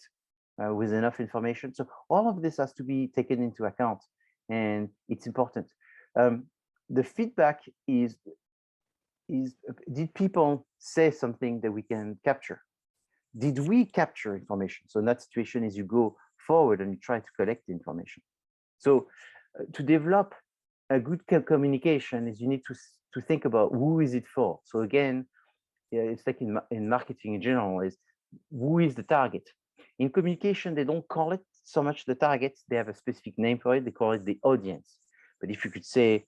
with enough information. So all of this has to be taken into account, and it's important. The feedback is did people say something that we can capture? Did we capture information? So in that situation is you go forward and you try to collect the information. So to develop a good communication is you need to think about who is it for. So again, it's like in marketing in general, is who is the target? In communication, they don't call it so much the target. They have a specific name for it. They call it the audience. But if you could say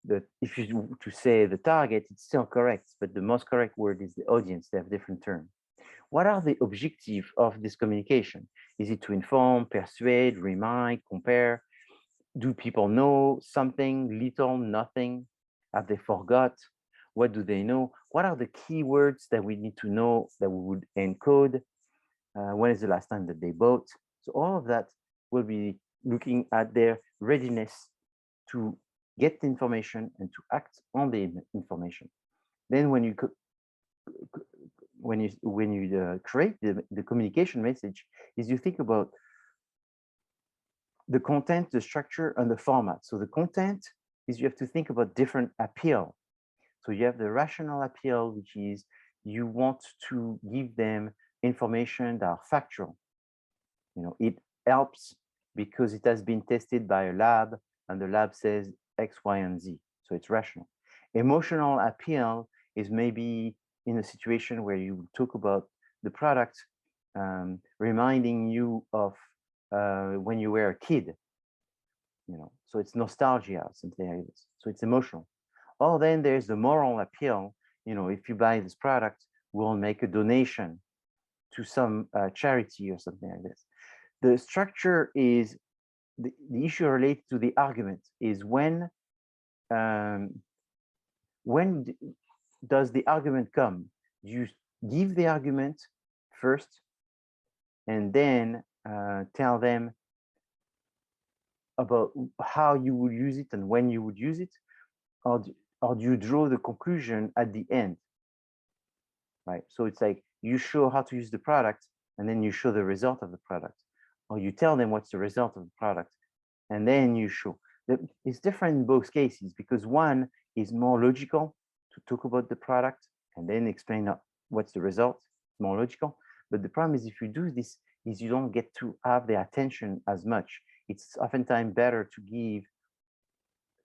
that, if you to say the target, it's still correct. But the most correct word is the audience. They have different terms. What are the objectives of this communication? Is it to inform, persuade, remind, compare? Do people know something, little, nothing? Have they forgot? What do they know? What are the keywords that we need to know that we would encode? When is the last time that they bought? So all of that will be looking at their readiness to get the information and to act on the information. Then when when you create the communication message is you think about the content, the structure, and the format. So the content is you have to think about different appeal. So you have the rational appeal, which is you want to give them information that are factual. It helps because it has been tested by a lab and the lab says X, Y, and Z. So it's rational. Emotional appeal is maybe in a situation where you talk about the product reminding you of when you were a kid, so it's nostalgia, something like this. So it's emotional. Or then there's the moral appeal. If you buy this product, we'll make a donation to some charity or something like this. The structure is the issue related to the argument is when does the argument come? You give the argument first and then tell them about how you would use it and when you would use it, or do you draw the conclusion at the end, right? So it's like you show how to use the product and then you show the result of the product, or you tell them what's the result of the product and then you show. It's different in both cases because one is more logical to talk about the product and then explain what's the result. It's more logical. But the problem is if you do this, is you don't get to have the attention as much. It's oftentimes better to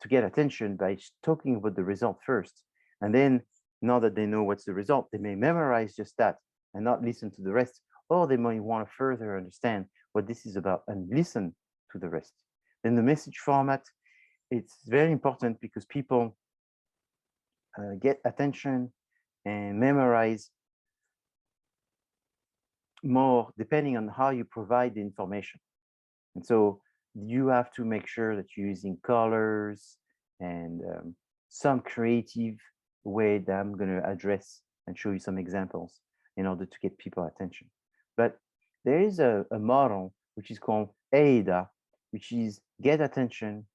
get attention by talking about the result first. And then now that they know what's the result, they may memorize just that and not listen to the rest. Or they might want to further understand what this is about and listen to the rest. Then the message format, it's very important because people get attention and memorize more depending on how you provide the information. And so you have to make sure that you're using colors and some creative way that I'm going to address and show you some examples in order to get people attention. But there is a model which is called AIDA, which is get attention,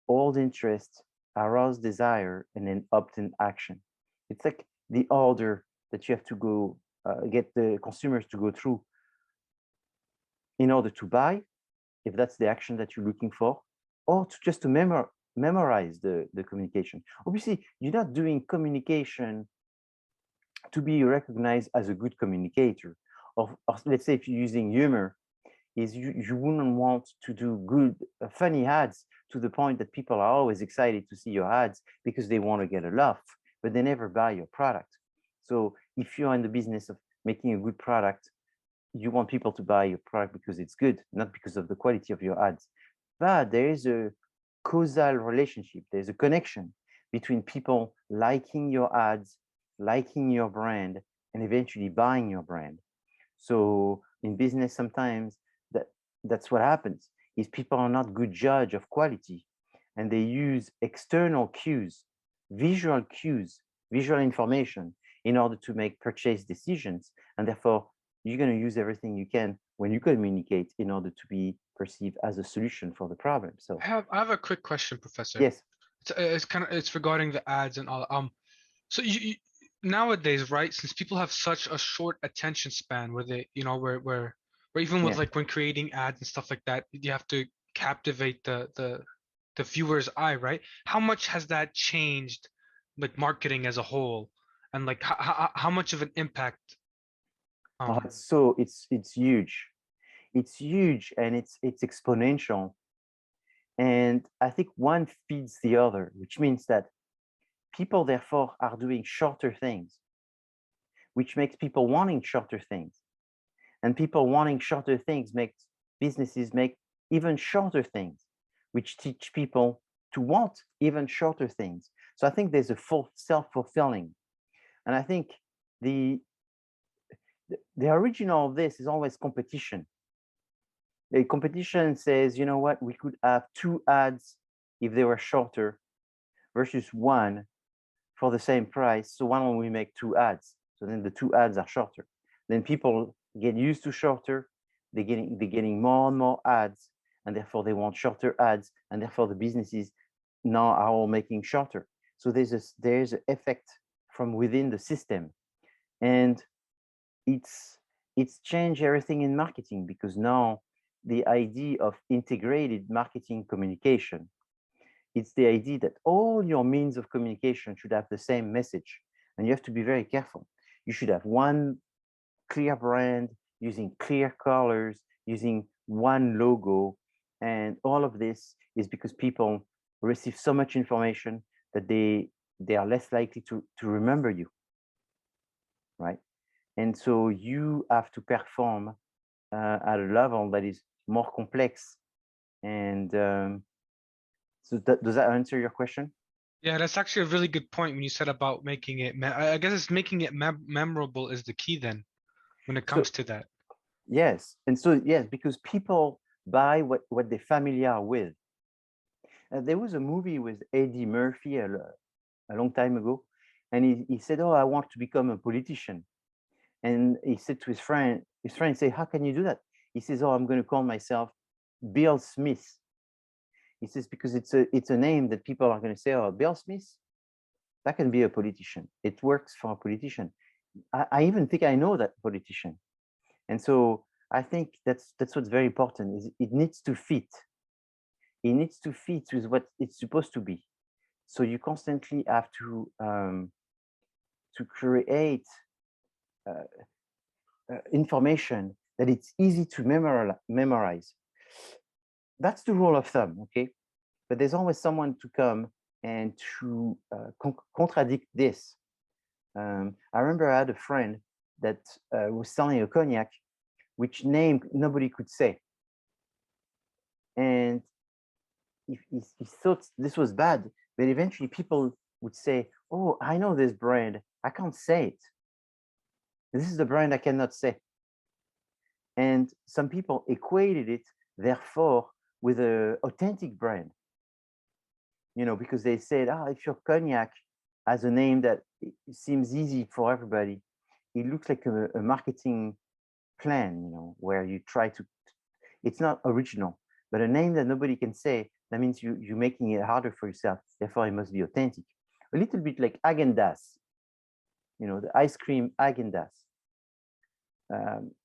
hold interest, arouse desire, and then opt-in action. It's like the order that you have to go get the consumers to go through in order to buy, if that's the action that you're looking for, or just to memorize the communication. Obviously, you're not doing communication to be recognized as a good communicator. Or let's say if you're using humor, is you wouldn't want to do good, funny ads to the point that people are always excited to see your ads because they want to get a laugh, but they never buy your product. So if you're in the business of making a good product, you want people to buy your product because it's good, not because of the quality of your ads. But there is a causal relationship. There's a connection between people liking your ads, liking your brand, and eventually buying your brand. So in business, sometimes that's what happens is people are not good judge of quality and they use external cues, visual information in order to make purchase decisions. And therefore, you're going to use everything you can when you communicate in order to be perceived as a solution for the problem. So I have a quick question, Professor. yes. It's regarding the ads and all. So you nowadays, right? Since people have such a short attention span, where they, where even with like when creating ads and stuff like that, you have to captivate the viewer's eye, right? How much has that changed, like marketing as a whole, and like how much of an impact? So it's huge. It's huge and it's exponential. And I think one feeds the other, which means that people therefore are doing shorter things, which makes people wanting shorter things. And people wanting shorter things makes businesses make even shorter things, which teach people to want even shorter things. So I think there's a full self-fulfilling. And I think the original of this is always competition. The competition says, you know what, we could have 2 ads if they were shorter versus 1 for the same price. So why don't we make 2 ads? So then the 2 ads are shorter. Then people get used to shorter. They're getting more and more ads, and therefore they want shorter ads, and therefore the businesses now are all making shorter. So there's an effect from within the system. And it's changed everything in marketing, because now the idea of integrated marketing communication, it's the idea that all your means of communication should have the same message, and you have to be very careful. You should have one clear brand using clear colors, using one logo, and all of this is because people receive so much information that they are less likely to remember you, right? And so you have to perform at a level that is more complex. And so does that answer your question? Yeah, that's actually a really good point when you said about making it. I guess it's making it memorable is the key then, when it comes to that. Yes, and so yes, because people buy what they're familiar with. There was a movie with Eddie Murphy a long time ago, and he said, "Oh, I want to become a politician." And he said to his friend said, "How can you do that?" He says, "Oh, I'm going to call myself Bill Smith." He says, because it's a name that people are going to say, "Oh, Bill Smith, that can be a politician. It works for a politician. I even think I know that politician." And so I think that's what's very important, is it needs to fit. It needs to fit with what it's supposed to be. So you constantly have to create information that it's easy to memorize. That's the rule of thumb, okay? But there's always someone to come and to contradict this. I remember I had a friend that was selling a cognac, which name nobody could say. And he thought this was bad, but eventually people would say, "Oh, I know this brand. I can't say it. This is the brand I cannot say." And some people equated it, therefore, with an authentic brand. You know, because they said, if your cognac has a name that seems easy for everybody, it looks like a marketing plan, you know, where you try to, it's not original, but a name that nobody can say, that means you're making it harder for yourself. Therefore, it must be authentic. A little bit like Häagen-Dazs, you know, the ice cream Häagen-Dazs.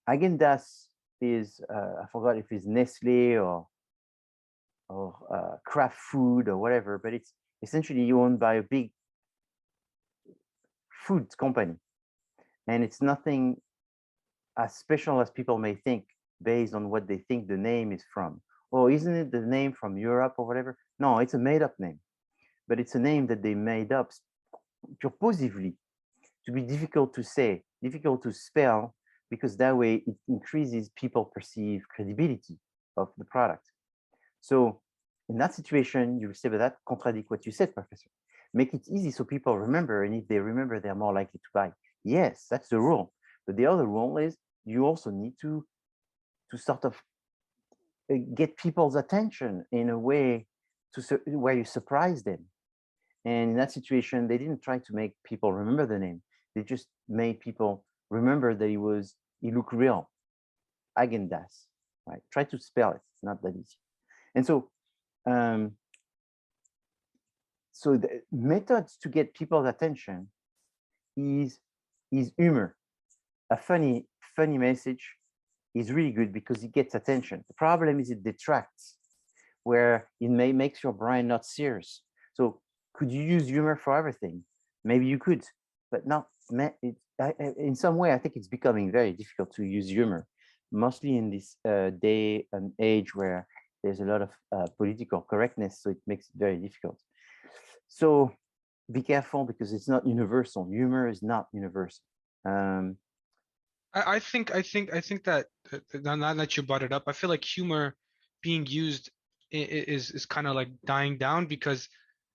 Häagen-Dazs is, I forgot if it's Nestle or Kraft Food or whatever, but it's essentially owned by a big food company. And it's nothing as special as people may think based on what they think the name is from. Oh, isn't it the name from Europe or whatever? No, it's a made-up name, but it's a name that they made up purposively to be difficult to say, difficult to spell, because that way it increases people perceive credibility of the product. So in that situation, you will say, but that contradicts what you said, Professor. Make it easy so people remember, and if they remember, they're more likely to buy. Yes, that's the rule. But the other rule is you also need to sort of get people's attention in a way where you surprise them. And in that situation, they didn't try to make people remember the name. They just made people remember that it looked real. Häagen-Dazs, right? Try to spell it. It's not that easy. And so, so the methods to get people's attention is humor. A funny message is really good because it gets attention. The problem is it detracts, where it makes your brain not serious. So could you use humor for everything? Maybe you could, but not in some way. I think it's becoming very difficult to use humor, mostly in this day and age where there's a lot of political correctness, so it makes it very difficult. So be careful, because it's not universal. Humor is not universal. I think that now that you brought it up, I feel like humor being used is kind of like dying down, because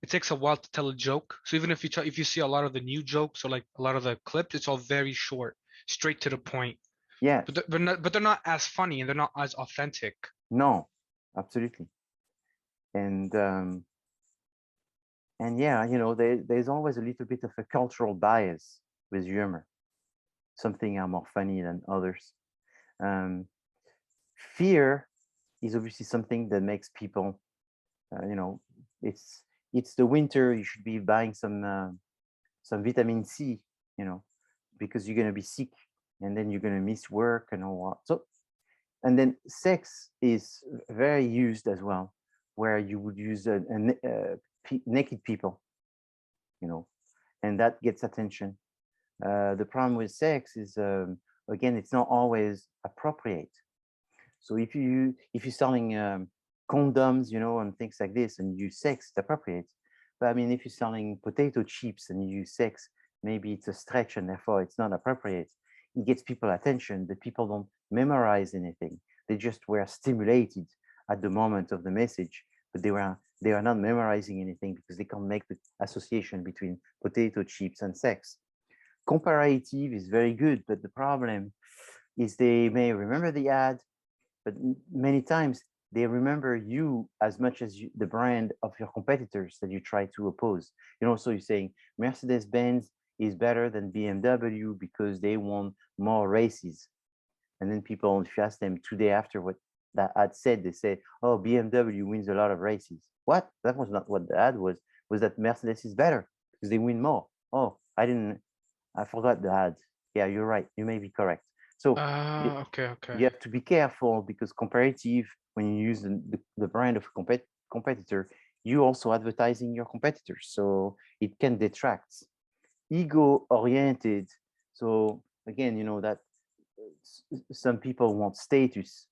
it takes a while to tell a joke. So even if you see a lot of the new jokes or like a lot of the clips, it's all very short, straight to the point. Yeah. But they're not as funny and they're not as authentic. No, absolutely. And yeah, you know, there's always a little bit of a cultural bias with humor. Some things are more funny than others. Fear is obviously something that makes people, you know, it's the winter. You should be buying some vitamin C, you know, because you're going to be sick and then you're going to miss work and all that. So, and then sex is very used as well, where you would use naked people, you know, and that gets attention. The problem with sex is, again, it's not always appropriate. So if you're selling condoms, you know, and things like this, and you use sex, it's appropriate. But I mean, if you're selling potato chips and you use sex, maybe it's a stretch and therefore it's not appropriate. It gets people attention, but people don't memorize anything. They just were stimulated at the moment of the message, but they are not memorizing anything because they can't make the association between potato chips and sex. Comparative is very good, but the problem is they may remember the ad, but many times they remember you as much as the brand of your competitors that you try to oppose. You know, so you're saying Mercedes-Benz is better than BMW because they won more races. And then people, if you ask them today after what that ad said, they say, oh, BMW wins a lot of races. What? That was not what the ad was that Mercedes is better because they win more. Oh, I forgot the ad. Yeah, you're right. You may be correct. So okay. you have to be careful because comparative, when you use the brand of a competitor, you also advertising your competitors. So it can detract. Ego-oriented. So again, you know that some people want status,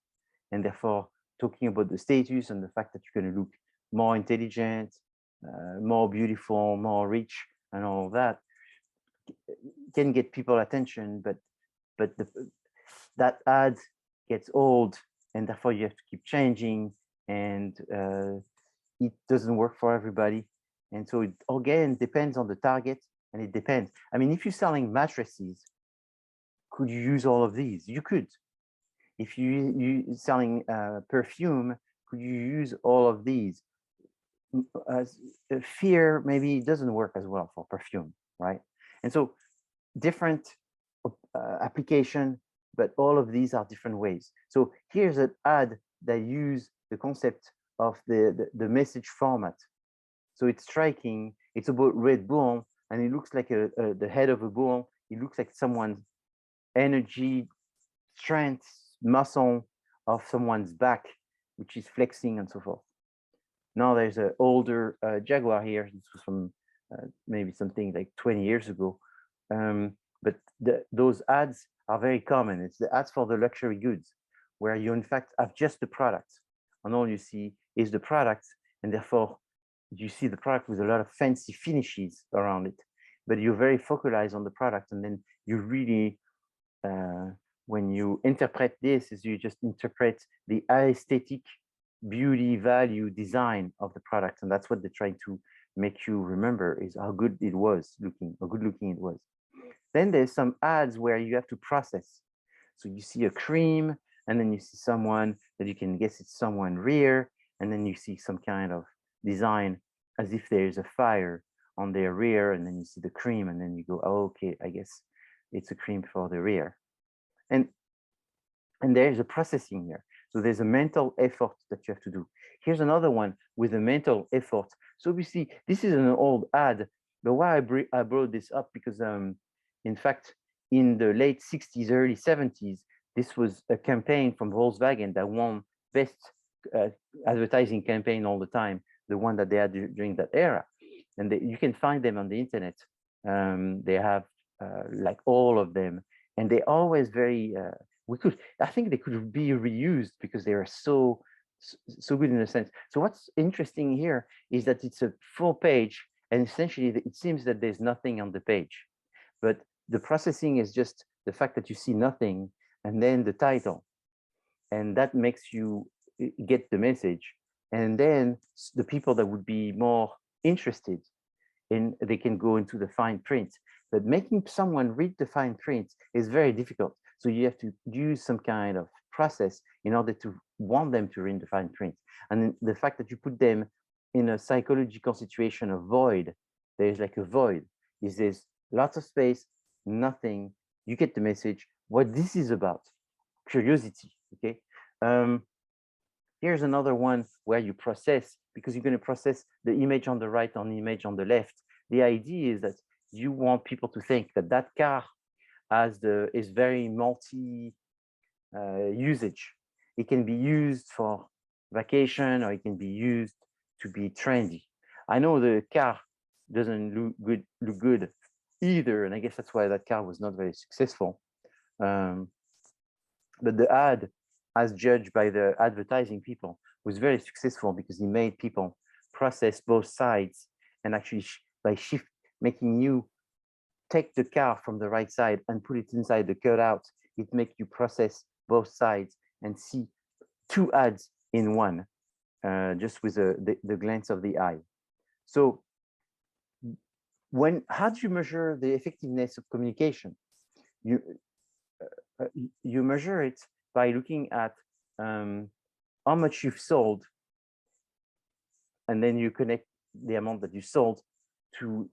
and therefore talking about the status and the fact that you're going to look more intelligent, more beautiful, more rich, and all of that can get people attention, but that ad gets old, and therefore you have to keep changing, and it doesn't work for everybody. And so it again depends on the target, and it depends. I mean, if you're selling mattresses, could you use all of these? You could. If you selling perfume, could you use all of these? Fear maybe it doesn't work as well for perfume, right? And so different application, but all of these are different ways. So here's an ad that use the concept of the message format. So it's striking. It's about Red Bull, and it looks like the head of a bull. It looks like someone's energy, strength, muscle of someone's back, which is flexing and so forth. Now there's an older Jaguar here. This was from maybe something like 20 years ago. But those ads are very common. It's the ads for the luxury goods, where you in fact have just the product, and all you see is the product, and therefore you see the product with a lot of fancy finishes around it, but you're very focalized on the product, and then you really, when you interpret this, is you just interpret the aesthetic, beauty, value, design of the product, and that's what they're trying to make you remember is how good it was looking, how good looking it was. Then there's some ads where you have to process. So you see a cream, and then you see someone that you can guess it's someone rear, and then you see some kind of design as if there's a fire on their rear, and then you see the cream, and then you go, oh, okay, I guess it's a cream for the rear. And there's a processing here. So there's a mental effort that you have to do. Here's another one with a mental effort. So we see this is an old ad, but why I brought this up because in fact, in the late 60s, early 70s, this was a campaign from Volkswagen that won best advertising campaign all the time, the one that they had during that era. And you can find them on the internet. They have like all of them, and they're always very, I think they could be reused because they are so good in a sense. So what's interesting here is that it's a full page, and essentially it seems that there's nothing on the page. But the processing is just the fact that you see nothing and then the title. And that makes you get the message. And then the people that would be more interested in, they can go into the fine print. But making someone read the fine print is very difficult. So you have to use some kind of process in order to want them to read the fine print. And the fact that you put them in a psychological situation of void, there's like a void, is there's lots of space, nothing, you get the message, what this is about, curiosity, okay? Here's another one where you process, because you're gonna process the image on the right and the image on the left. The idea is that you want people to think that that car is very multi usage. It can be used for vacation, or it can be used to be trendy. I know the car doesn't look good either, and I guess that's why that car was not very successful. But the ad, as judged by the advertising people, was very successful because he made people process both sides, and actually by making you take the car from the right side and put it inside the cutout, it makes you process both sides and see two ads in one, just with the glance of the eye. So how do you measure the effectiveness of communication? You measure it by looking at how much you've sold, and then you connect the amount that you sold to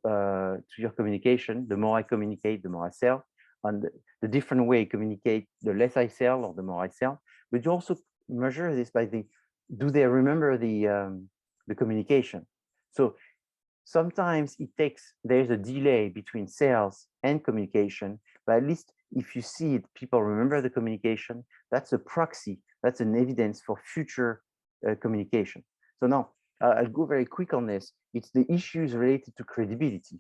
your communication. The more I communicate, the more I sell. And the different way I communicate, the less I sell or the more I sell. But you also measure this by do they remember the communication? So sometimes there's a delay between sales and communication, but at least if you see it, people remember the communication, that's a proxy, that's an evidence for future communication. So now I'll go very quick on this. It's the issues related to credibility.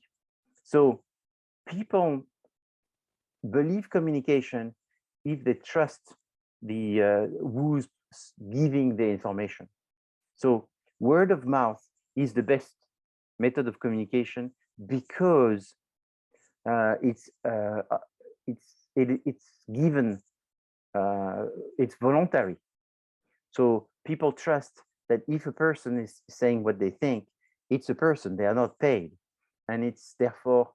So people believe communication if they trust who's giving the information. So word of mouth is the best method of communication because it's given, it's voluntary. So people trust that if a person is saying what they think, it's a person, they are not paid, and it's therefore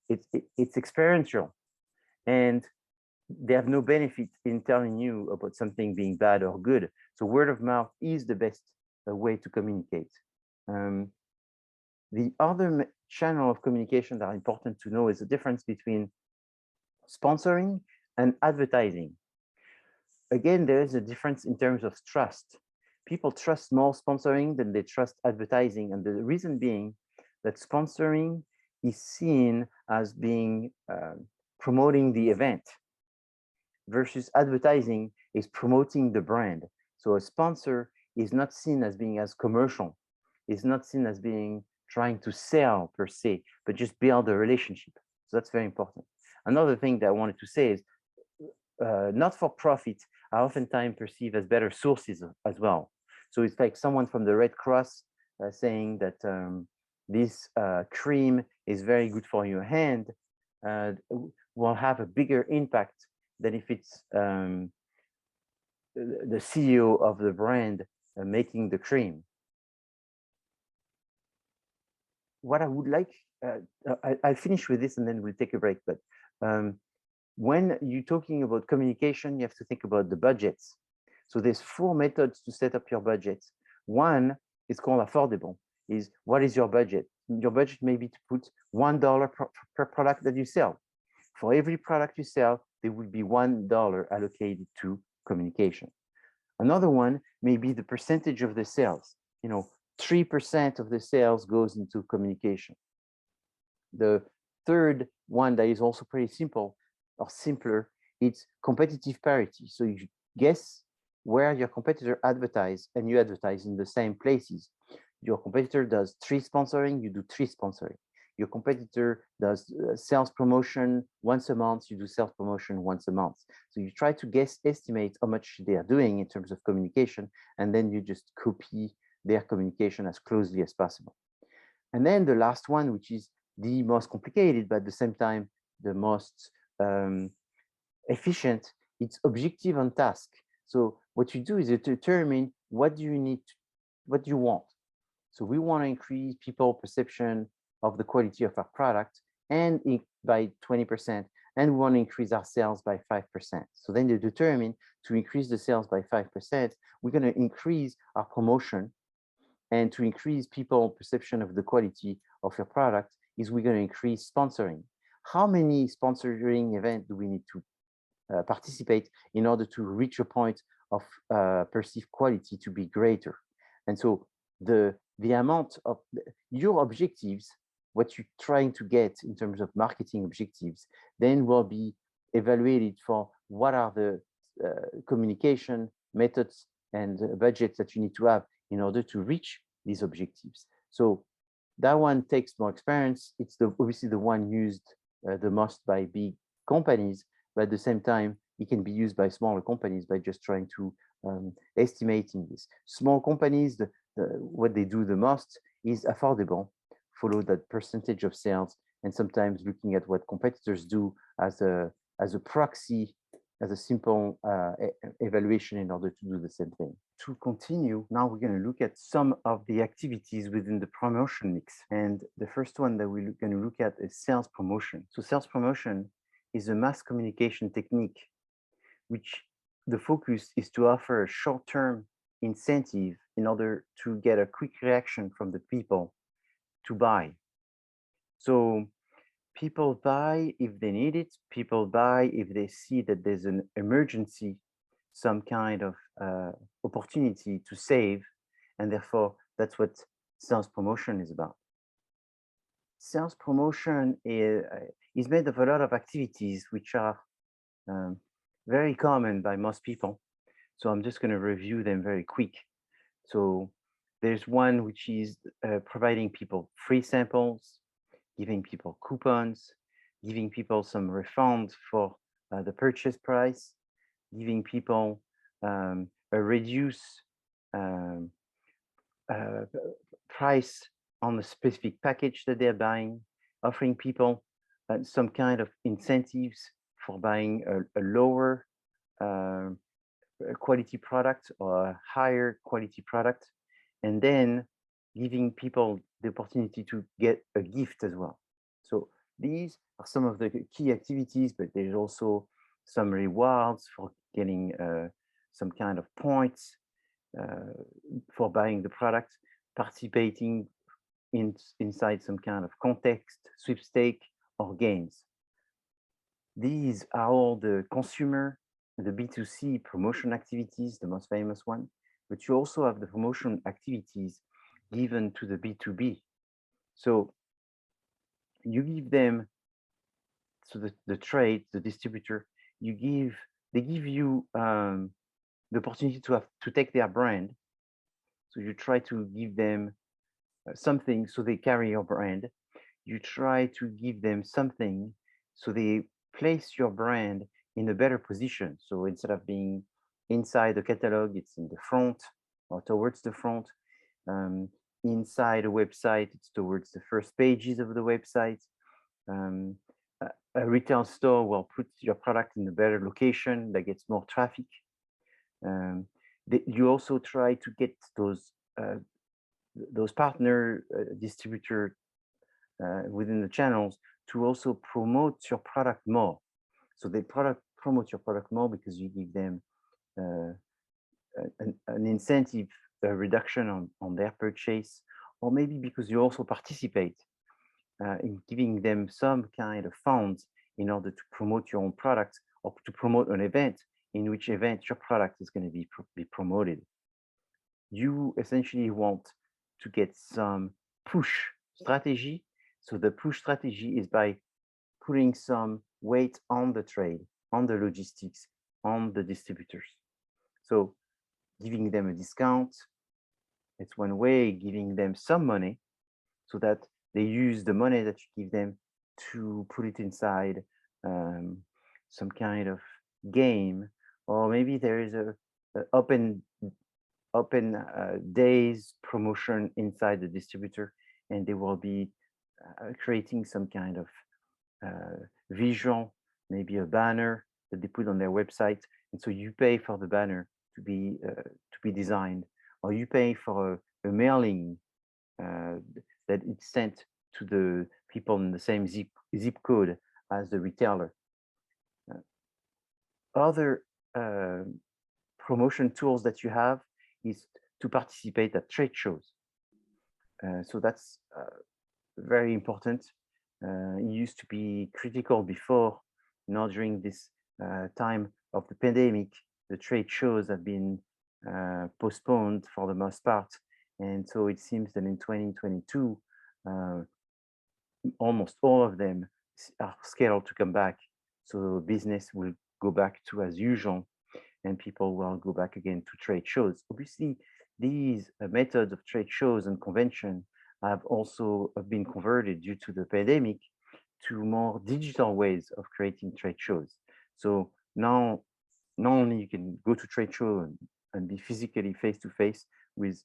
it's experiential, and they have no benefit in telling you about something being bad or good. So word of mouth is the best way to communicate. The other channel of communication that are important to know is the difference between sponsoring and advertising. Again, there is a difference in terms of trust. People trust more sponsoring than they trust advertising. And the reason being that sponsoring is seen as being promoting the event, versus advertising is promoting the brand. So a sponsor is not seen as being as commercial, is not seen as being trying to sell per se, but just build a relationship. So that's very important. Another thing that I wanted to say is not-for-profit are oftentimes perceived as better sources as well. So it's like someone from the Red Cross saying that this cream is very good for your hand, will have a bigger impact than if it's the CEO of the brand making the cream. What I would like, I'll finish with this and then we'll take a break, but when you're talking about communication, you have to think about the budgets. So there's 4 methods to set up your budgets. One is called affordable, is what is your budget? Your budget may be to put $1 per product that you sell. For every product you sell, there will be $1 allocated to communication. Another one may be the percentage of the sales. 3% of the sales goes into communication. The third one that is also pretty simple or simpler, it's competitive parity. So you guess where your competitor advertise and you advertise in the same places. Your competitor does 3 sponsoring, you do 3 sponsoring. Your competitor does sales promotion once a month, you do sales promotion once a month. So you try to estimate how much they are doing in terms of communication, and then you just copy their communication as closely as possible. And then the last one, which is the most complicated, but at the same time, the most efficient, it's objective on task. So what you do is you determine what do you need, what you want. So we want to increase people's perception of the quality of our product and by 20%, and we want to increase our sales by 5%. So then you determine to increase the sales by 5%, we're going to increase our promotion, and to increase people's perception of the quality of your product is we're going to increase sponsoring. How many sponsoring events do we need to participate in order to reach a point of perceived quality to be greater? And so the amount of your objectives what you're trying to get in terms of marketing objectives, then will be evaluated for what are the communication methods and budgets that you need to have in order to reach these objectives. So that one takes more experience. It's obviously the one used the most by big companies, but at the same time, it can be used by smaller companies by just trying to estimating this. Small companies, what they do the most is affordable, follow that percentage of sales, and sometimes looking at what competitors do as a proxy, as a simple evaluation in order to do the same thing. To continue, now we're going to look at some of the activities within the promotion mix. And the first one that we're going to look at is sales promotion. So sales promotion is a mass communication technique, which the focus is to offer a short-term incentive in order to get a quick reaction from the people to buy. So people buy if they need it. People buy if they see that there's an emergency, some kind of opportunity to save. And therefore, that's what sales promotion is about. Sales promotion is made of a lot of activities which are very common by most people. So I'm just going to review them very quick. So there's one which is providing people free samples, giving people coupons, giving people some refund for the purchase price, giving people a reduced price on the specific package that they're buying, offering people some kind of incentives for buying a lower quality product or a higher quality product, and then giving people the opportunity to get a gift as well. So these are some of the key activities, but there's also some rewards for getting some kind of points for buying the product, participating inside some kind of context, sweepstake, or games. These are all the consumer, the B2C promotion activities, the most famous one, but you also have the promotion activities given to the B2B. So you give them, so the trade, the distributor, they give you the opportunity to take their brand. So you try to give them something so they carry your brand. You try to give them something so they place your brand in a better position. So instead of being inside the catalog, it's in the front or towards the front. Inside a website, it's towards the first pages of the website. A retail store will put your product in a better location that gets more traffic. You also try to get those partner distributor within the channels to also promote your product more. So they promote your product more because you give them an incentive, a reduction on their purchase, or maybe because you also participate in giving them some kind of funds in order to promote your own product or to promote an event, in which event your product is going to be promoted. You essentially want to get some push strategy. So the push strategy is by putting some weight on the trade, on the logistics, on the distributors. So giving them a discount, it's one way, giving them some money so that they use the money that you give them to put it inside some kind of game, or maybe there is a open days promotion inside the distributor, and they will be creating some kind of visual, maybe a banner that they put on their website, and so you pay for the banner to be designed, or you pay for a mailing that it's sent to the people in the same zip code as the retailer. Other promotion tools that you have is to participate at trade shows. So that's very important. It used to be critical before. Now during this time of the pandemic, the trade shows have been postponed for the most part. And so it seems that in 2022, almost all of them are scheduled to come back. So business will go back to as usual, and people will go back again to trade shows. Obviously, these methods of trade shows and convention have also been converted due to the pandemic to more digital ways of creating trade shows. So now, not only you can go to trade show and be physically face-to-face with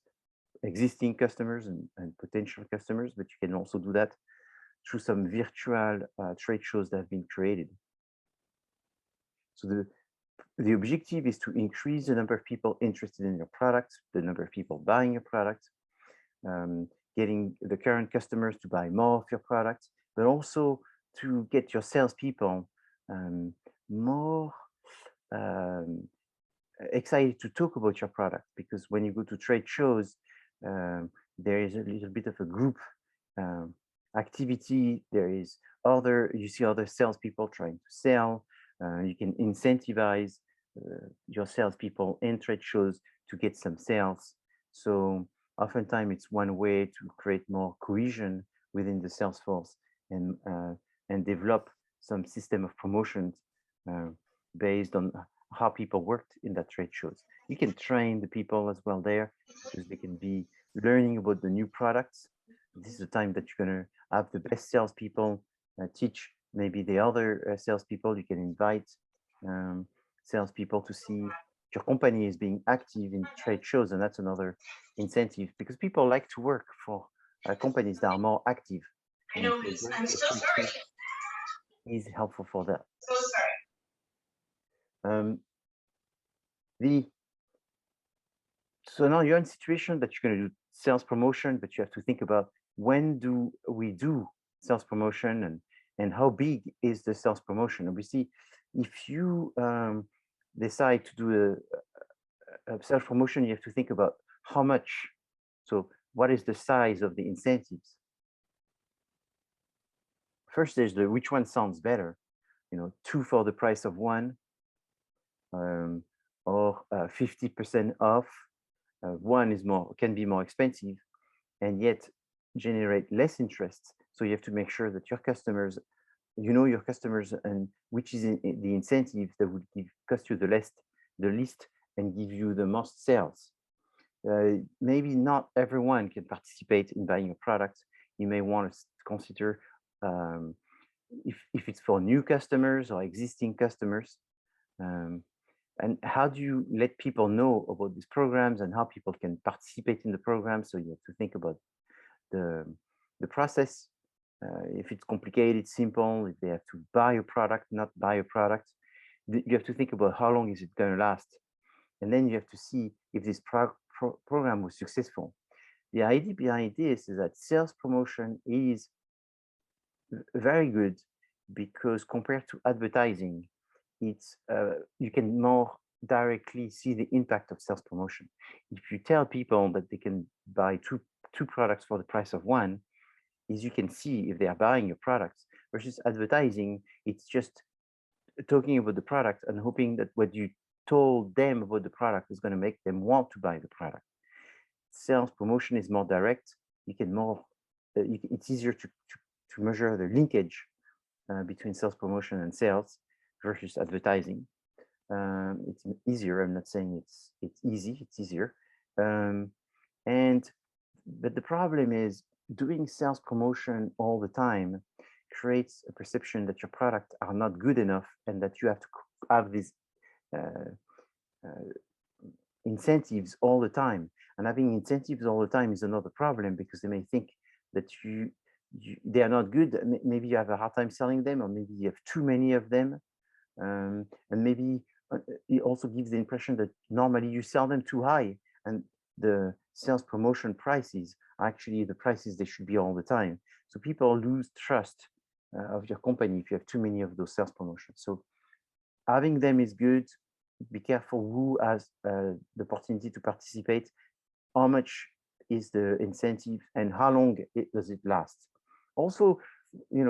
existing customers and potential customers, but you can also do that through some virtual trade shows that have been created. So the objective is to increase the number of people interested in your product, the number of people buying your product, getting the current customers to buy more of your product, but also to get your salespeople more excited to talk about your product, because when you go to trade shows, there is a little bit of a group activity. There is you see other salespeople trying to sell. You can incentivize your salespeople in trade shows to get some sales. So oftentimes it's one way to create more cohesion within the sales force and develop some system of promotions based on how people worked in that trade shows. You can train the people as well there, because they can be learning about the new products. This is the time that you're going to have the best salespeople teach maybe the other salespeople. You can invite salespeople to see your company is being active in trade shows, and that's another incentive, because people like to work for companies that are more active. I know, I'm so sorry. Is helpful for that. So sorry. So now you're in a situation that you're going to do sales promotion, but you have to think about, when do we do sales promotion, and how big is the sales promotion? Obviously, if you decide to do a sales promotion, you have to think about how much. So what is the size of the incentives? First, there's which one sounds better, 2 for the price of 1, or 50% off. One is can be more expensive and yet generate less interest. So you have to make sure that your customers, your customers, and which is the incentive that would cost you the least and give you the most sales. Maybe not everyone can participate in buying a product. You may want to consider if it's for new customers or existing customers. And how do you let people know about these programs and how people can participate in the program? So you have to think about the process. If it's complicated, simple, if they have to buy a product, not buy a product, you have to think about how long is it going to last. And then you have to see if this program was successful. The idea behind this is that sales promotion is very good, because compared to advertising, it's you can more directly see the impact of sales promotion. If you tell people that they can buy two products for the price of 1, is you can see if they are buying your products, versus advertising. It's just talking about the product and hoping that what you told them about the product is going to make them want to buy the product. Sales promotion is more direct. You can it's easier to measure the linkage between sales promotion and sales versus advertising. It's easier. I'm not saying it's easy. It's easier. But the problem is, doing sales promotion all the time creates a perception that your products are not good enough, and that you have to have these incentives all the time. And having incentives all the time is another problem, because they may think that they are not good. Maybe you have a hard time selling them, or maybe you have too many of them. And maybe it also gives the impression that normally you sell them too high, and the sales promotion prices are actually the prices they should be all the time. So people lose trust of your company if you have too many of those sales promotions. So having them is good. Be careful who has the opportunity to participate, how much is the incentive, and how long does it last. Also,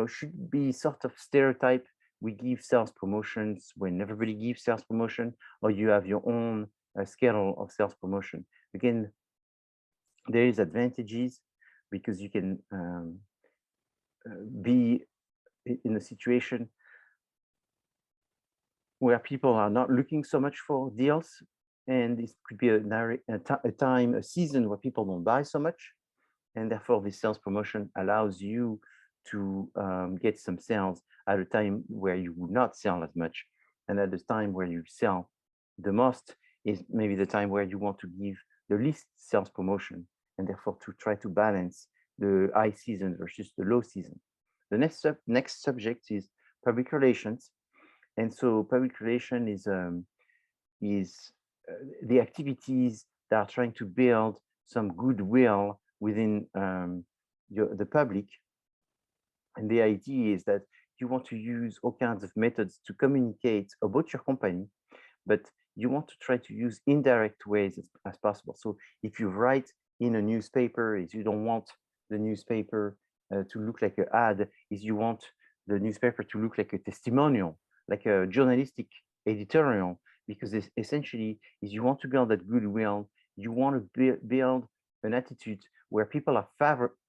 should be sort of stereotype. We give sales promotions when everybody gives sales promotion, or you have your own schedule of sales promotion. Again, there is advantages, because you can be in a situation where people are not looking so much for deals, and this could be a season where people don't buy so much, and therefore this sales promotion allows you to get some sales at a time where you would not sell as much, and at the time where you sell the most is maybe the time where you want to give the least sales promotion, and therefore to try to balance the high season versus the low season. The next subject is public relations. And so public relation is the activities that are trying to build some goodwill within the public. And the idea is that you want to use all kinds of methods to communicate about your company, but you want to try to use indirect ways as possible. So if you write in a newspaper, is you don't want the newspaper to look like an ad, is you want the newspaper to look like a testimonial, like a journalistic editorial, because essentially is you want to build that goodwill, you want to build an attitude where people are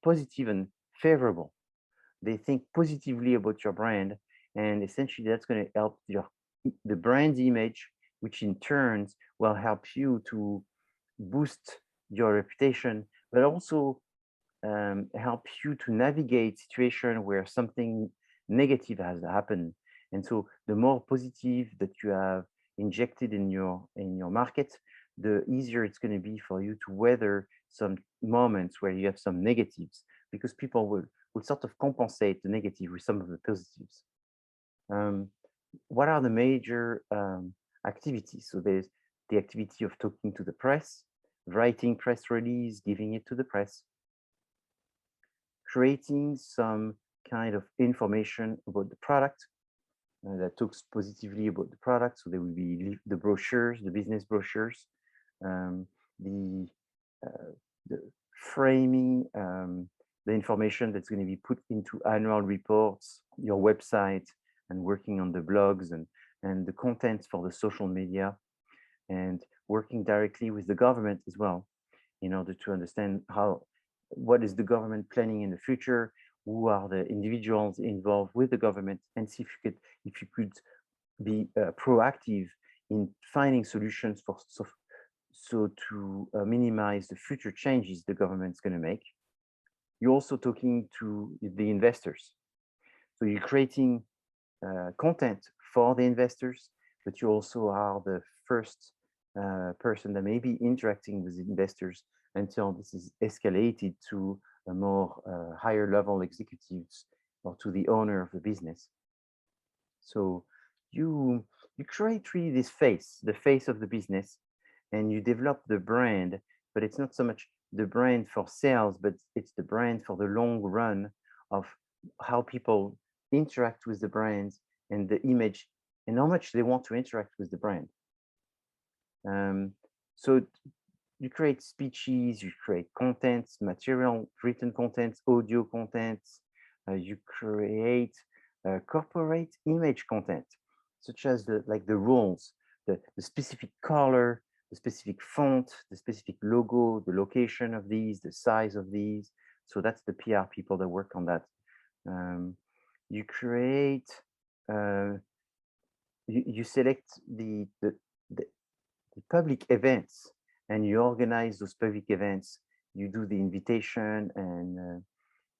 positive and favorable. They think positively about your brand, and essentially that's going to help the brand image, which in turn will help you to boost your reputation, but also help you to navigate situation where something negative has happened. And so the more positive that you have injected in your market, the easier it's going to be for you to weather some moments where you have some negatives, because people will sort of compensate the negative with some of the positives. What are the major activities? So there's the activity of talking to the press, writing press release, giving it to the press, creating some kind of information about the product that talks positively about the product. So there will be the brochures, the business brochures, the framing, the information that's going to be put into annual reports, your website, and working on the blogs and the contents for the social media, and working directly with the government as well, in order to understand what is the government planning in the future, who are the individuals involved with the government, and see if you could be proactive in finding solutions to minimize the future changes the government's going to make. You're also talking to the investors. So you're creating content for the investors, but you also are the first person that may be interacting with investors until this is escalated to a more higher level executives or to the owner of the business. So you create really this face, the face of the business, and you develop the brand, but it's not so much the brand for sales, but it's the brand for the long run of how people interact with the brand and the image and how much they want to interact with the brand. So you create speeches, you create contents, material, written contents, audio contents, you create corporate image content, such as the rules, the specific color, the specific font, the specific logo, the location of these, the size of these. So that's the PR people that work on that. You create, you select the public events, and you organize those public events. You do the invitation and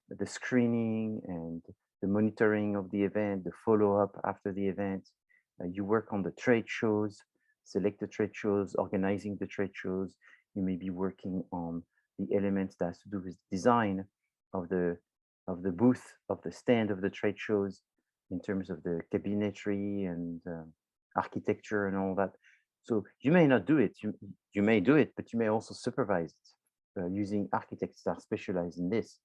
the screening and the monitoring of the event, the follow-up after the event. You work on the trade shows, select the trade shows, organizing the trade shows. You may be working on the elements that has to do with design of the booth, of the stand of the trade shows, in terms of the cabinetry and architecture and all that. So you may not do it, you may do it, but you may also supervise it using architects that are specialized in this.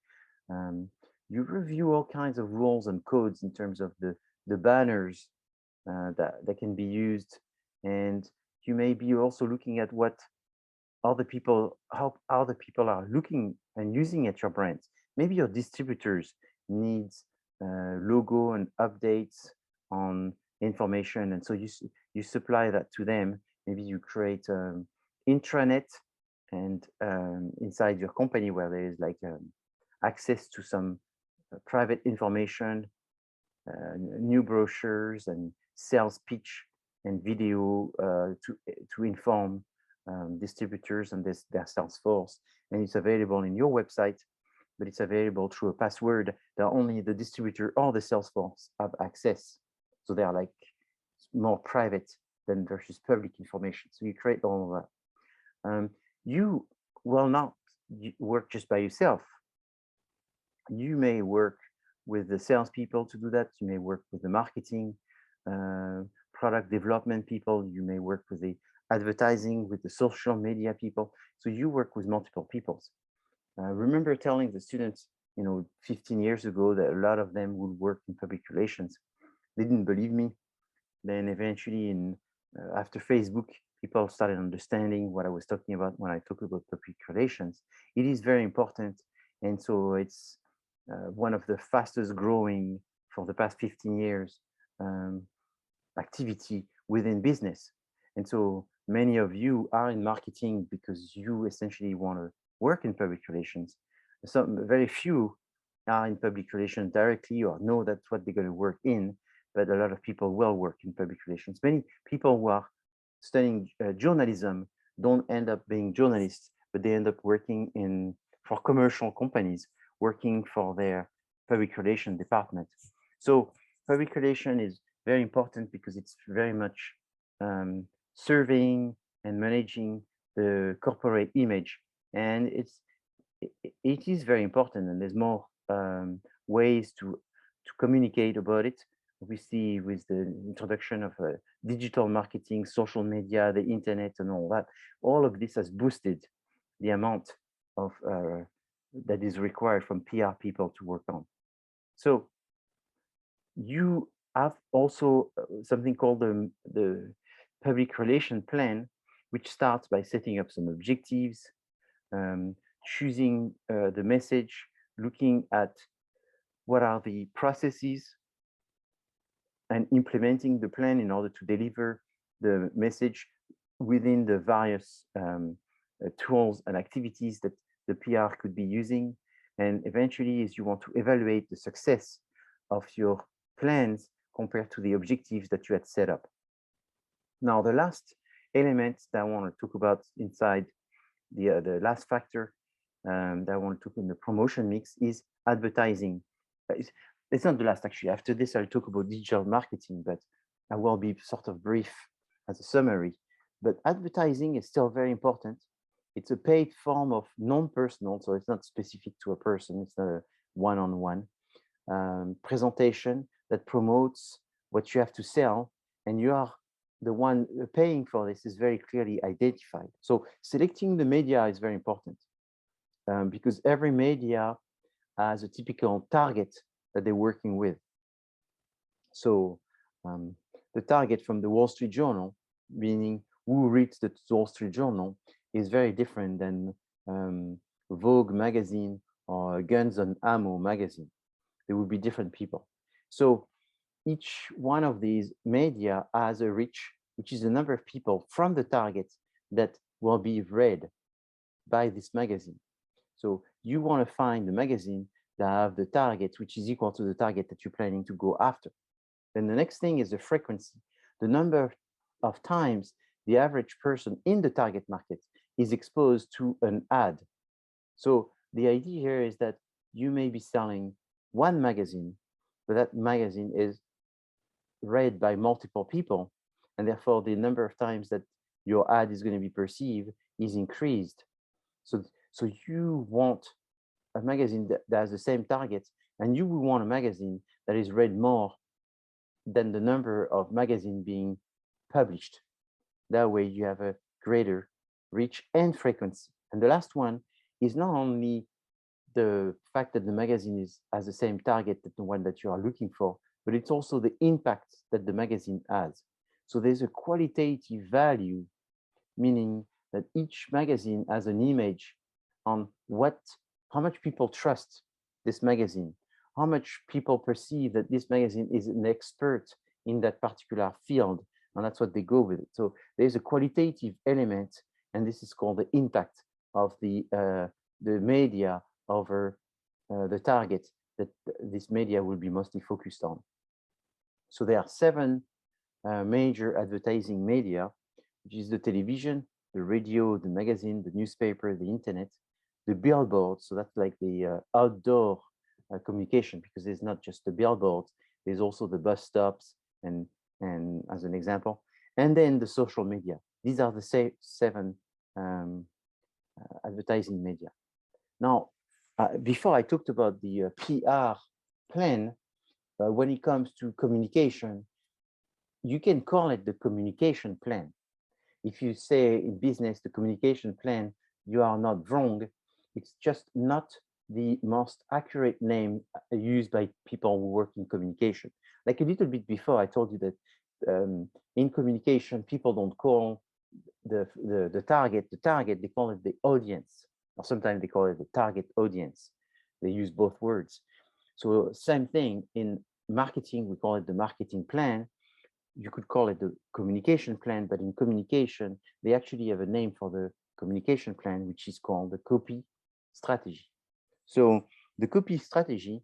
You review all kinds of rules and codes in terms of the banners that can be used, and you may be also looking at what other people, how other people are looking and using at your brands. Maybe your distributors needs logo and updates on information, and so you supply that to them. Maybe you create intranet and inside your company where there is like access to some private information, new brochures and sales pitch and video to inform distributors and their sales force. And it's available in your website, but it's available through a password that only the distributor or the sales force have access. So they are like more private than versus public information. So you create all of that. You will not work just by yourself. You may work with the salespeople to do that. You may work with the marketing, product development people. You may work with the advertising, with the social media people. So you work with multiple peoples. Remember telling the students, 15 years ago that a lot of them would work in public relations. They didn't believe me. Then eventually, after Facebook, people started understanding what I was talking about when I talk about public relations. It is very important. And so it's one of the fastest growing for the past 15 years activity within business. And so many of you are in marketing because you essentially want to work in public relations. Very few are in public relations directly or know that's what they're going to work in, but a lot of people will work in public relations. Many people who are studying journalism don't end up being journalists, but they end up working for commercial companies, working for their public relation department. So public relation is very important because it's very much surveying and managing the corporate image. And it is very important, and there's more ways to communicate about it. Obviously, with the introduction of digital marketing, social media, the internet, and all that, all of this has boosted the amount of that is required from PR people to work on. So you have also something called the public relation plan, which starts by setting up some objectives, choosing the message, looking at what are the processes, and implementing the plan in order to deliver the message within the various tools and activities that the PR could be using. And eventually, is you want to evaluate the success of your plans compared to the objectives that you had set up. Now, the last element that I want to talk about inside the last factor that I want to talk in the promotion mix is advertising. It's not the last, actually. After this, I'll talk about digital marketing, but I will be sort of brief as a summary. But advertising is still very important. It's a paid form of non-personal, so it's not specific to a person. It's not a one-on-one presentation that promotes what you have to sell, and you are the one paying for this is very clearly identified. So selecting the media is very important because every media has a typical target that they're working with. So the target from the Wall Street Journal, meaning who reads the Wall Street Journal, is very different than Vogue magazine or Guns and Ammo magazine. They will be different people. So each one of these media has a reach, which is the number of people from the target that will be read by this magazine. So you want to find the magazine that have the target, which is equal to the target that you're planning to go after. Then the next thing is the frequency, the number of times the average person in the target market is exposed to an ad. So the idea here is that you may be selling one magazine, but that magazine is read by multiple people, and therefore the number of times that your ad is going to be perceived is increased. So you want a magazine that has the same target, and you will want a magazine that is read more than the number of magazines being published. That way you have a greater reach and frequency. And the last one is not only the fact that the magazine has the same target that the one that you are looking for, but it's also the impact that the magazine has. So there's a qualitative value, meaning that each magazine has an image on how much people trust this magazine, how much people perceive that this magazine is an expert in that particular field, and that's what they go with it. So there's a qualitative element, and this is called the impact of the media over the target that this media will be mostly focused on. So there are 7 major advertising media, which is the television, the radio, the magazine, the newspaper, the internet, the billboard. So that's like the outdoor communication, because there's not just the billboards, there's also the bus stops, and as an example, and then the social media. These are the 7 advertising media. Now, before I talked about the PR plan, when it comes to communication, you can call it the communication plan. If you say in business, the communication plan, you are not wrong. It's just not the most accurate name used by people who work in communication. Like a little bit before, I told you that in communication, people don't call the target, they call it the audience, or sometimes they call it the target audience. They use both words. So same thing in marketing, we call it the marketing plan. You could call it the communication plan, but in communication, they actually have a name for the communication plan, which is called the copy strategy. So the copy strategy,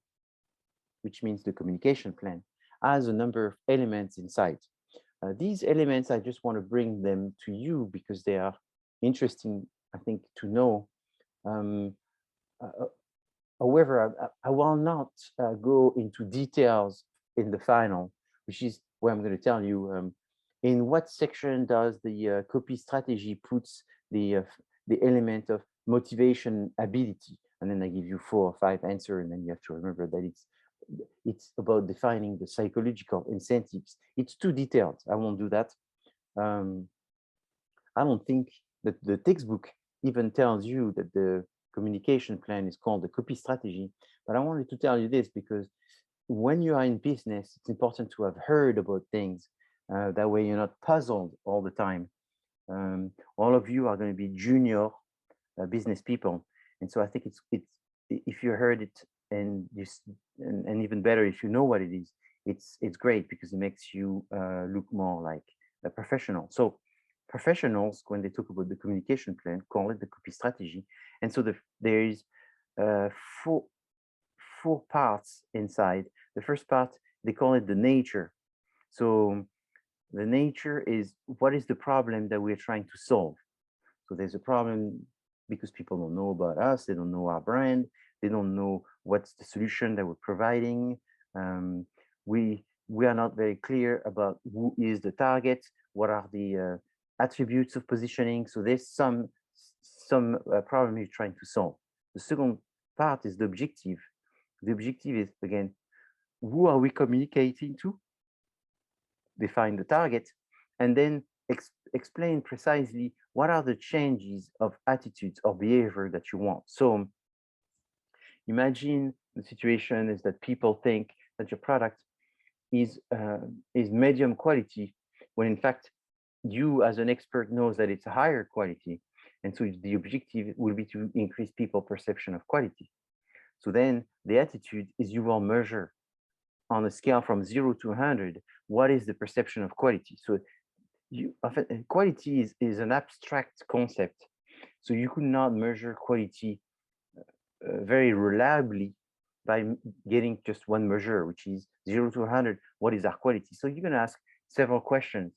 which means the communication plan, has a number of elements inside. These elements, I just want to bring them to you because they are interesting, I think, to know. However, I will not go into details in the final, which is where I'm going to tell you in what section does the copy strategy puts the element of motivation ability, and then I give you 4 or 5 answers, and then you have to remember that it's about defining the psychological incentives. It's too detailed. I won't do that. I don't think that the textbook even tells you that the communication plan is called the copy strategy, but I wanted to tell you this because when you are in business, it's important to have heard about things. That way you're not puzzled all the time. All of you are going to be junior business people. And so I think it's if you heard it and even better, if you know what it is, it's great because it makes you look more like a professional. So professionals, when they talk about the communication plan, call it the copy strategy. And so there is 4 parts inside. The first part, they call it the nature. So the nature is what is the problem that we're trying to solve. So there's a problem because people don't know about us, they don't know our brand, they don't know what's the solution that we're providing. We are not very clear about who is the target, what are the attributes of positioning. So there's some problem you're trying to solve. The second part is the objective. The objective is, again, who are we communicating to? Define the target, and then explain precisely what are the changes of attitudes or behavior that you want. So imagine the situation is that people think that your product is medium quality, when in fact you as an expert knows that it's a higher quality. And so the objective will be to increase people's perception of quality. So then the attitude is you will measure on a scale from 0 to 100, what is the perception of quality? So quality is an abstract concept. So you could not measure quality very reliably by getting just one measure, which is 0 to 100, what is our quality? So you're going to ask several questions,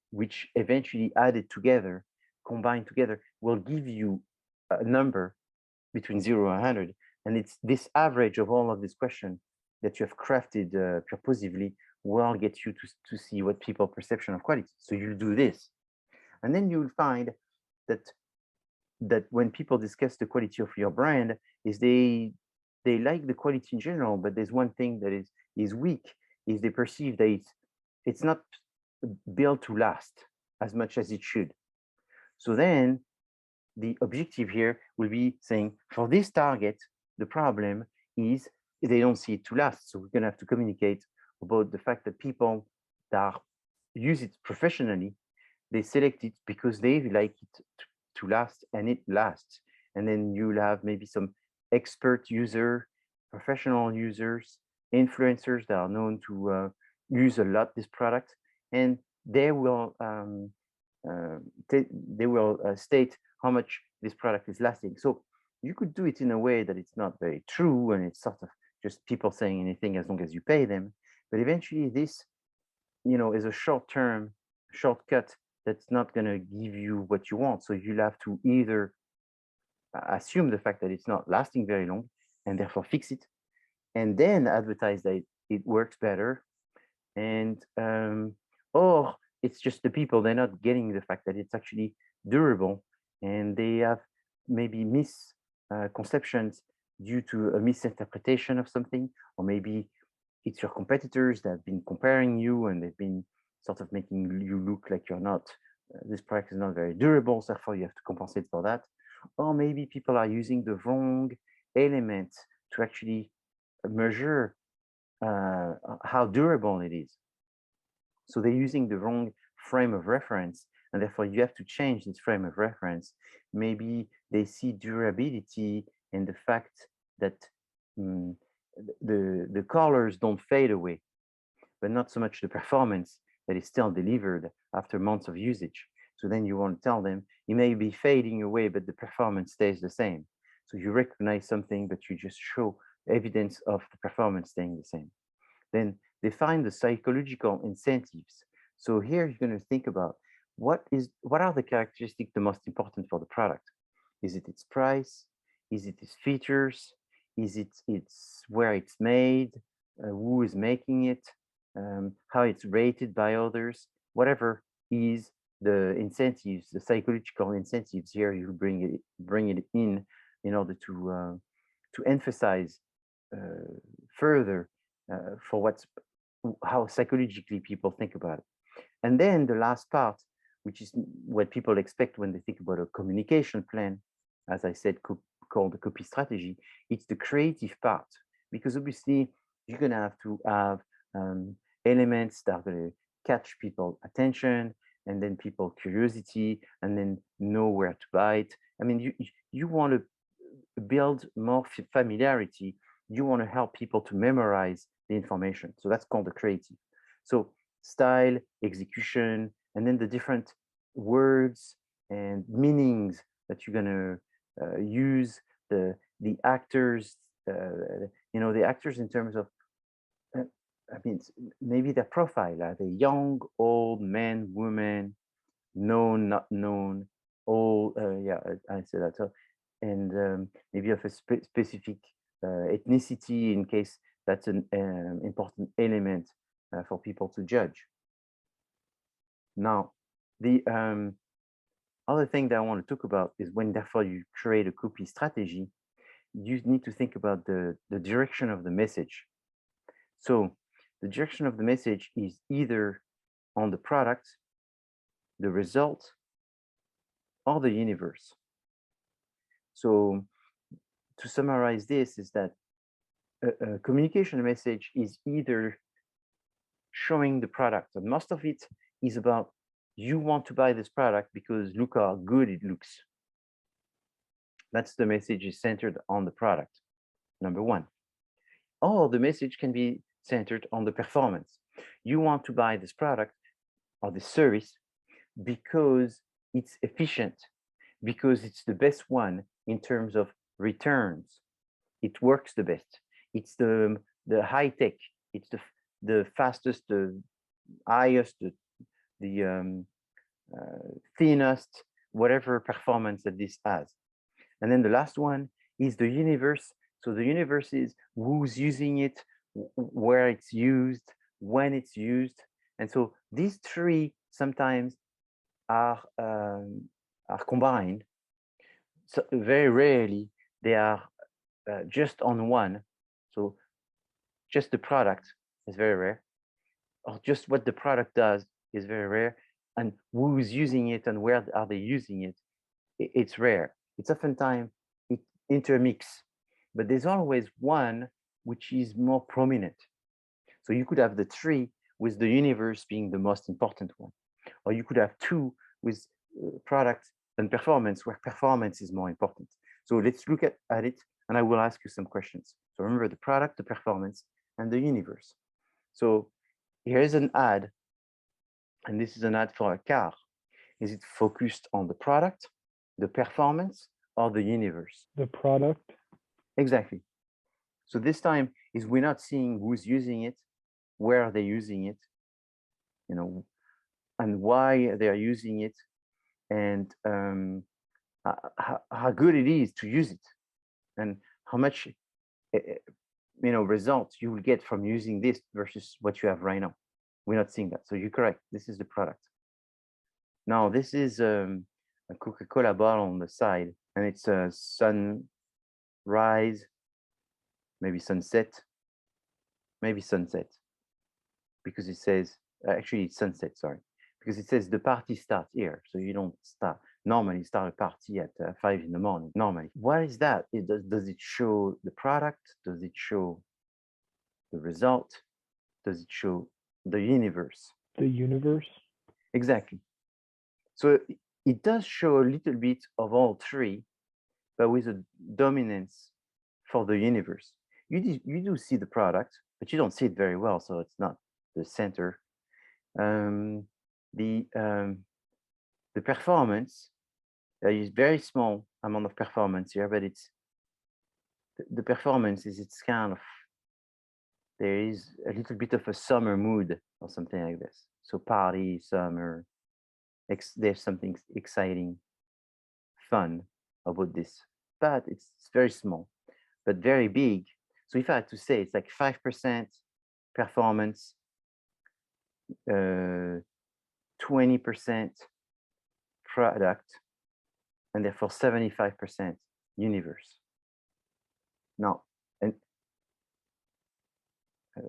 which eventually added together, combined together, will give you a number between 0 and 100. And it's this average of all of these questions that you have crafted purposively will get you to see what people's perception of quality. So you'll do this. And then you'll find that when people discuss the quality of your brand, is they like the quality in general, but there's one thing that is weak, is they perceive that it's not built to last as much as it should. So then the objective here will be saying, for this target, the problem is they don't see it to last. So we're going to have to communicate about the fact that people that use it professionally, they select it because they like it to last, and it lasts. And then you'll have maybe some expert user, professional users, influencers that are known to use a lot this product, and they will state how much this product is lasting. So you could do it in a way that it's not very true, and it's sort of just people saying anything as long as you pay them. But eventually this, you know, is a short-term shortcut that's not going to give you what you want. So you'll have to either assume the fact that it's not lasting very long and therefore fix it, and then advertise that it works better. And or it's just the people, they're not getting the fact that it's actually durable, and they have maybe misconceptions due to a misinterpretation of something, or maybe it's your competitors that have been comparing you and they've been sort of making you look like you're not, this product is not very durable, so therefore you have to compensate for that. Or maybe people are using the wrong element to actually measure how durable it is. So they're using the wrong frame of reference, and therefore you have to change this frame of reference. Maybe they see durability in the fact that the colors don't fade away, but not so much the performance that is still delivered after months of usage. So then you want to tell them it may be fading away, but the performance stays the same. So you recognize something, but you just show evidence of the performance staying the same. Then define the psychological incentives. So here you're going to think about what are the characteristics the most important for the product? Is it its price? Is it its features? Is it where it's made? Who is making it? How it's rated by others? Whatever is the incentives, the psychological incentives here, you bring it in order to emphasize further for how psychologically people think about it. And then the last part, which is what people expect when they think about a communication plan, as I said, called the copy strategy, it's the creative part, because obviously you're going to have to have elements that are going to catch people's attention, and then people's curiosity, and then know where to buy it. I mean, you want to build more familiarity. You want to help people to memorize the information. So that's called the creative. So style, execution, and then the different words and meanings that you're going to use, the actors, the actors in terms of, I mean, maybe their profile. Are they young, old, men, women, known, not known, old? Yeah, I said that. So, and maybe of a specific ethnicity, in case that's an important element for people to judge. Now, the other thing that I want to talk about is when therefore you create a copy strategy, you need to think about the direction of the message. So the direction of the message is either on the product, the result, or the universe. So to summarize this is that a communication message is either showing the product, and most of it is about you want to buy this product because look how good it looks. That's the message is centered on the product, number one. Or the message can be centered on the performance. You want to buy this product or this service because it's efficient, because it's the best one in terms of returns. It works the best. It's the high tech. It's the fastest, the highest, the thinnest, whatever performance that this has. And then the last one is the universe. So the universe is who's using it, where it's used, when it's used. And so these three sometimes are combined. So very rarely they are just on one. So just the product is very rare, or just what the product does is very rare, and who's using it and where are they using it, it's rare. It's oftentimes it intermix, but there's always one which is more prominent. So you could have the three with the universe being the most important one, or you could have two with product and performance, where performance is more important. So let's look at it, and I will ask you some questions. So remember the product, the performance, and the universe. So here is an ad, and this is an ad for a car. Is it focused on the product, the performance, or the universe? The product. Exactly. So this time is we're not seeing who's using it, where they're using it, you know, and why they're using it, and how good it is to use it, and how much results you will get from using this versus what you have right now. We're not seeing that. So you're correct. This is the product. Now this is a Coca-Cola bottle on the side, and it's a sunrise, maybe sunset, because it says, actually it's sunset, sorry, because it says the party starts here. So you don't normally start a party at 5 in the morning, normally. What is that? Does it show the product? Does it show the result? Does it show the universe? The universe? Exactly. So it does show a little bit of all three, but with a dominance for the universe. You do see the product, but you don't see it very well, so it's not the center. The performance, there is very small amount of performance here, but it's the performance is it's kind of, there is a little bit of a summer mood or something like this. So party, summer, there's something exciting, fun about this, but it's very small, but very big. So if I had to say, it's like 5% performance, 20% product, and therefore 75% universe. Now, and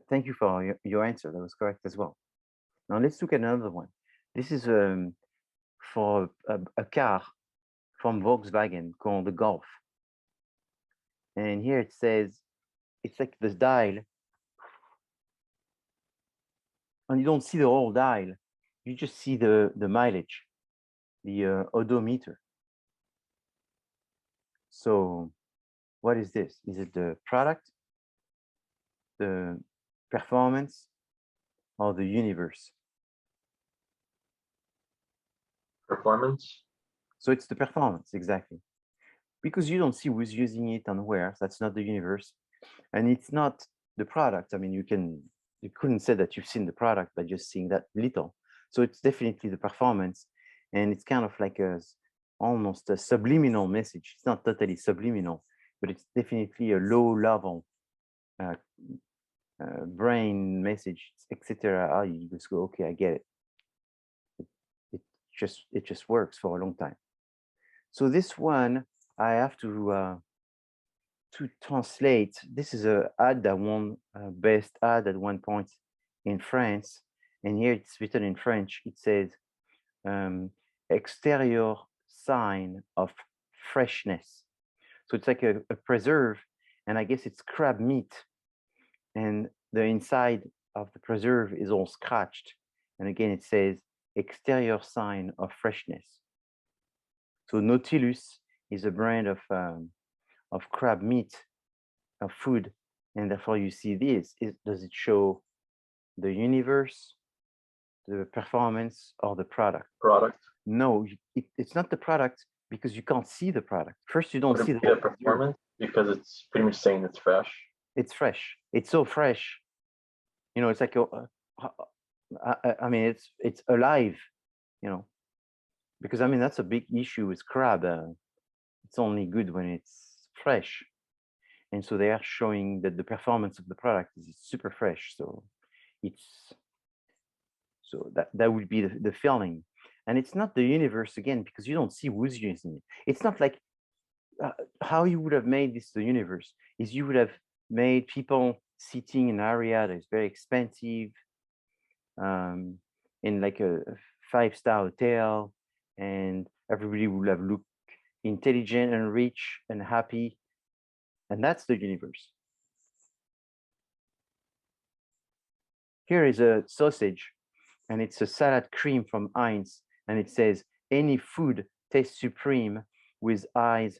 thank you for your answer. That was correct as well. Now let's look at another one. This is for a car from Volkswagen called the Golf. And here it says, it's like this dial, and you don't see the whole dial. You just see the mileage, the odometer. So what is this? Is it the product, the performance, or the universe? Performance. So it's the performance, exactly. Because you don't see who's using it and where. That's not the universe. And it's not the product. I mean, you couldn't say that you've seen the product by just seeing that little. So it's definitely the performance. And it's kind of like almost a subliminal message. It's not totally subliminal, but it's definitely a low level brain message, etc. You just go, okay, I get it. It just works for a long time. So this one, I have to translate. This is a ad that won best ad at one point in France, and here it's written in French. It says exterior sign of freshness. So it's like a preserve, and I guess it's crab meat, and the inside of the preserve is all scratched. And again, it says exterior sign of freshness. So Nautilus is a brand of crab meat, of food, and therefore you see this. Does it show the universe, the performance, or the product? Product. No, it's not the product, because you can't see the product. First, you don't see the performance, because it's pretty much saying it's fresh. It's fresh. It's so fresh. You know, it's like I mean, it's alive. You know, because I mean that's a big issue with crab. It's only good when it's fresh, and so they are showing that the performance of the product is super fresh. So that would be the feeling. And it's not the universe again, because you don't see who's using it. It's not like how you would have made this the universe is you would have made people sitting in an area that is very expensive, in like a 5-star hotel, and everybody would have looked intelligent and rich and happy, and that's the universe. Here is a sausage, and it's a salad cream from Heinz, and it says any food tastes supreme with Heinz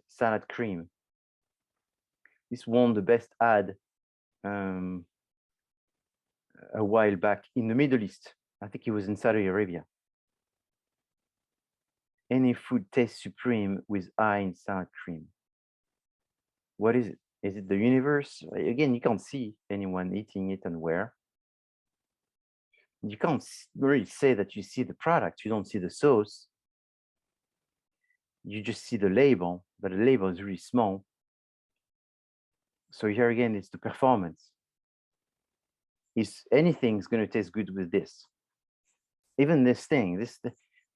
salad cream. This won the best ad a while back in the Middle East. I think it was in Saudi Arabia. Any food tastes supreme with Heinz salad cream. What is it? Is it the universe? Again, you can't see anyone eating it and where. You can't really say that you see the product. You don't see the sauce. You just see the label, but the label is really small. So here again, it's the performance. Is anything's going to taste good with this? Even this thing,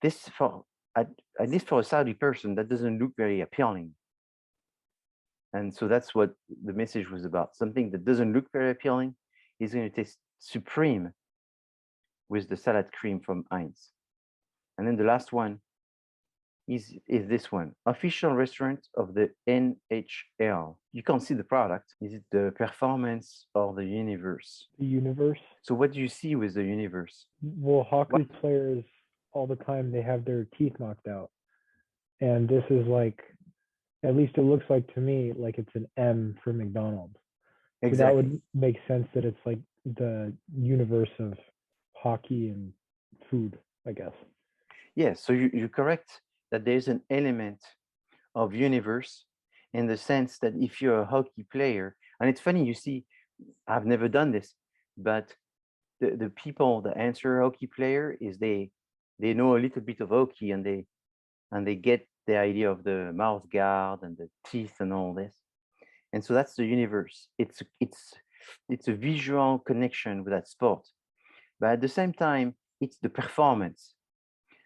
this for at least for a Saudi person, that doesn't look very appealing. And so that's what the message was about. Something that doesn't look very appealing is going to taste supreme with the salad cream from Heinz. And then the last one is this one, official restaurant of the NHL. You can't see the product. Is it the performance or the universe? The universe. So what do you see with the universe? Well, hockey players all the time, they have their teeth knocked out. And this is like, at least it looks like to me, like it's an M for McDonald's. So Exactly. that would make sense that it's like the universe of hockey and food, I guess. Yes, so you're correct that there's an element of universe in the sense that if you're a hockey player, and it's funny, you see, I've never done this, but the people that answer hockey player is they know a little bit of hockey and they get the idea of the mouth guard and the teeth and all this. And so that's the universe. It's a visual connection with that sport. But at the same time, it's the performance.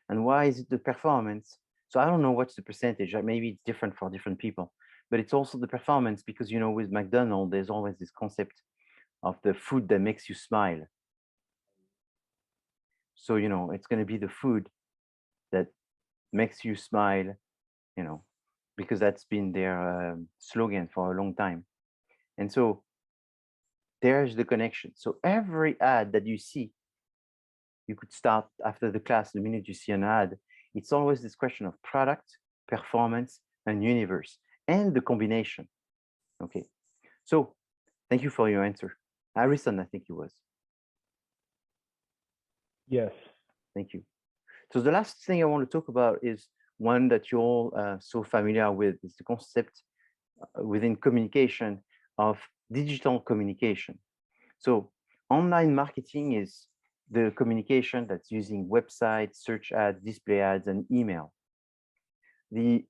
And why is it the performance? So I don't know what's the percentage. Maybe it's different for different people. But it's also the performance because, you know, with McDonald's, there's always this concept of the food that makes you smile. So, you know, it's going to be the food that makes you smile, you know, because that's been their slogan for a long time. And so there's the connection. So every ad that you see, you could start after the class, the minute you see an ad, it's always this question of product, performance, and universe, and the combination. Okay, so thank you for your answer. Harrison, I think it was. Yes. Thank you. So the last thing I want to talk about is one that you're all so familiar with, is the concept within communication of digital communication. So online marketing is the communication that's using websites, search ads, display ads, and email. The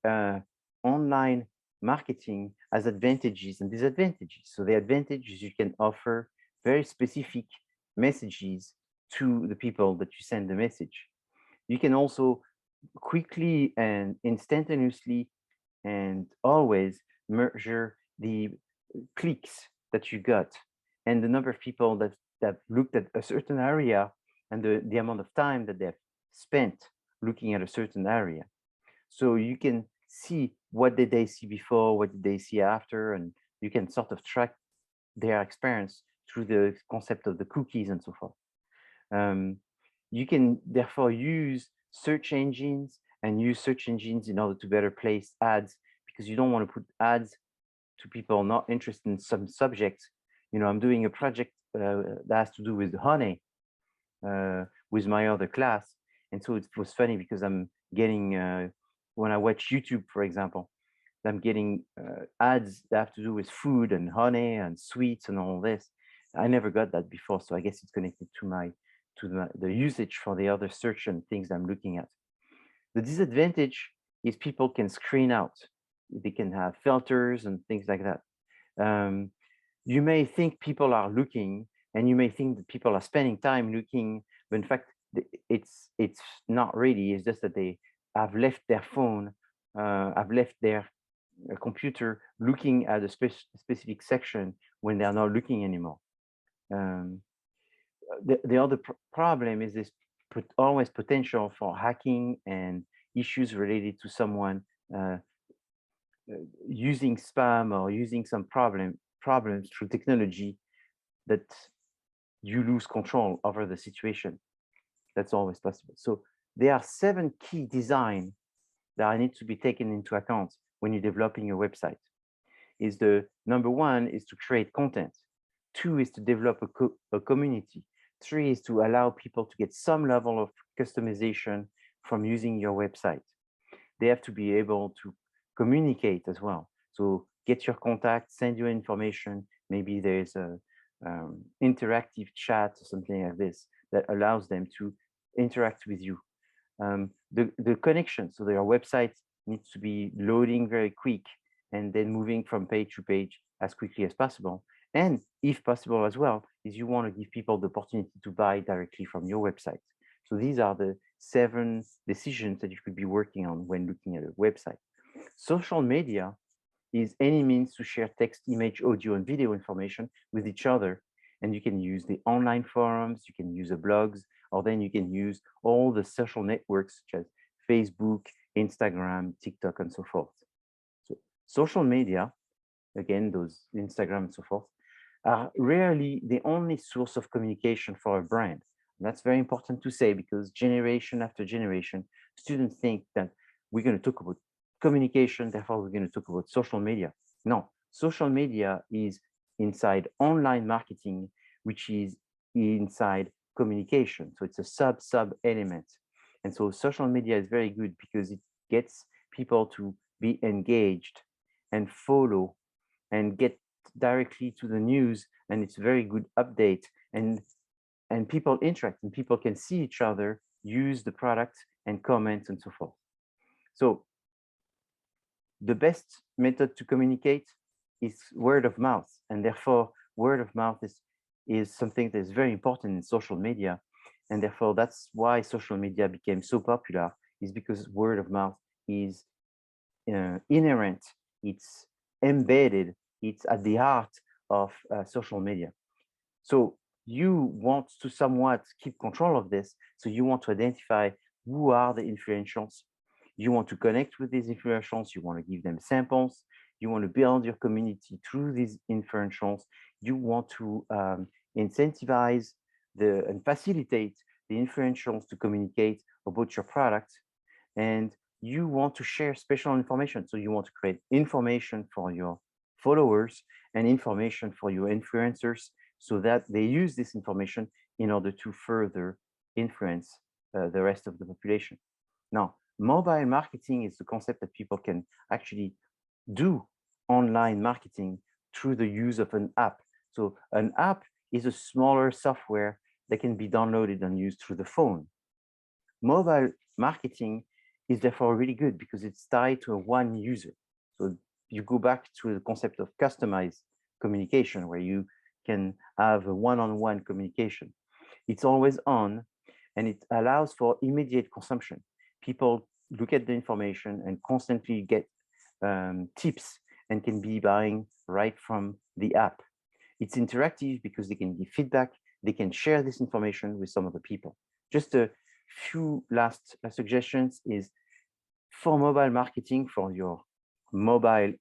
online marketing has advantages and disadvantages. So the advantage is you can offer very specific messages to the people that you send the message. You can also quickly and instantaneously and always measure the clicks that you got and the number of people that looked at a certain area and the amount of time that they've spent looking at a certain area. So you can see what did they see before, what did they see after, and you can sort of track their experience through the concept of the cookies and so forth. You can therefore use search engines and use search engines in order to better place ads, because you don't want to put ads to people not interested in some subjects. You know, I'm doing a project that has to do with honey with my other class. And so it was funny because I'm getting, when I watch YouTube, for example, I'm getting ads that have to do with food and honey and sweets and all this. I never got that before. So I guess it's connected to the usage for the other search and things I'm looking at. The disadvantage is people can screen out. They can have filters and things like that. You may think people are looking, and you may think that people are spending time looking, but in fact, it's not really. It's just that they have left their phone, have left their computer looking at a specific section when they are not looking anymore. The other problem is this always potential for hacking and issues related to someone using spam or using some problems through technology that you lose control over the situation. That's always possible. So there are 7 key design that need to be taken into account when you're developing your website. Is the number 1 is to create content. 2 is to develop a community. 3 is to allow people to get some level of customization from using your website. They have to be able to communicate as well. So get your contact, send you information. Maybe there's a interactive chat or something like this that allows them to interact with you. The connection, so their website needs to be loading very quick and then moving from page to page as quickly as possible. And if possible as well, is you want to give people the opportunity to buy directly from your website. So these are the 7 decisions that you could be working on when looking at a website. Social media is any means to share text, image, audio, and video information with each other. And you can use the online forums, you can use the blogs, or then you can use all the social networks such as Facebook, Instagram, TikTok, and so forth. So social media, again, those Instagram and so forth, are rarely the only source of communication for a brand. And that's very important to say because generation after generation, students think that we're going to talk about communication, therefore we're going to talk about social media. No, social media is inside online marketing, which is inside communication. So it's a sub element. And so social media is very good because it gets people to be engaged and follow and get directly to the news, and it's very good update, and people interact and people can see each other, use the product and comment and so forth. So the best method to communicate is word of mouth, and therefore word of mouth is something that is very important in social media, and therefore that's why social media became so popular, is because word of mouth is inherent, it's embedded, it's at the heart of social media. So you want to somewhat keep control of this, so you want to identify who are the influentials. You want to connect with these influentials, you want to give them samples, you want to build your community through these influentials, you want to incentivize and facilitate the influentials to communicate about your product, and you want to share special information. So you want to create information for your followers and information for your influencers so that they use this information in order to further influence the rest of the population. Now, mobile marketing is the concept that people can actually do online marketing through the use of an app. So an app is a smaller software that can be downloaded and used through the phone. Mobile marketing is therefore really good because it's tied to one user. So you go back to the concept of customized communication where you can have a one-on-one communication. It's always on and it allows for immediate consumption. People look at the information and constantly get tips and can be buying right from the app. It's interactive because they can give feedback, they can share this information with some other people. Just a few last suggestions is for mobile marketing, for your mobile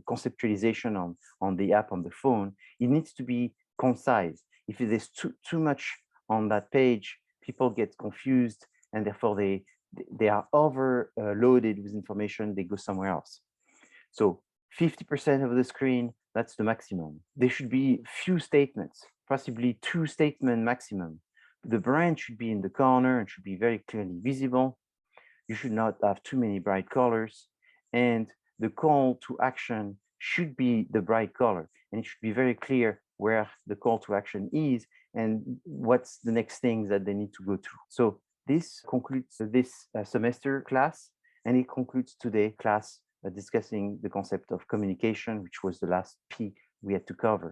conceptualization on the app, on the phone, it needs to be concise. If there's too much on that page, people get confused and therefore they are overloaded with information, they go somewhere else. So 50% of the screen, that's the maximum. There should be few statements, possibly 2 statements maximum. The brand should be in the corner and should be very clearly visible. You should not have too many bright colors. And the call to action should be the bright color. And it should be very clear where the call to action is and what's the next things that they need to go through. So this concludes this semester class, and it concludes today class discussing the concept of communication, which was the last P we had to cover.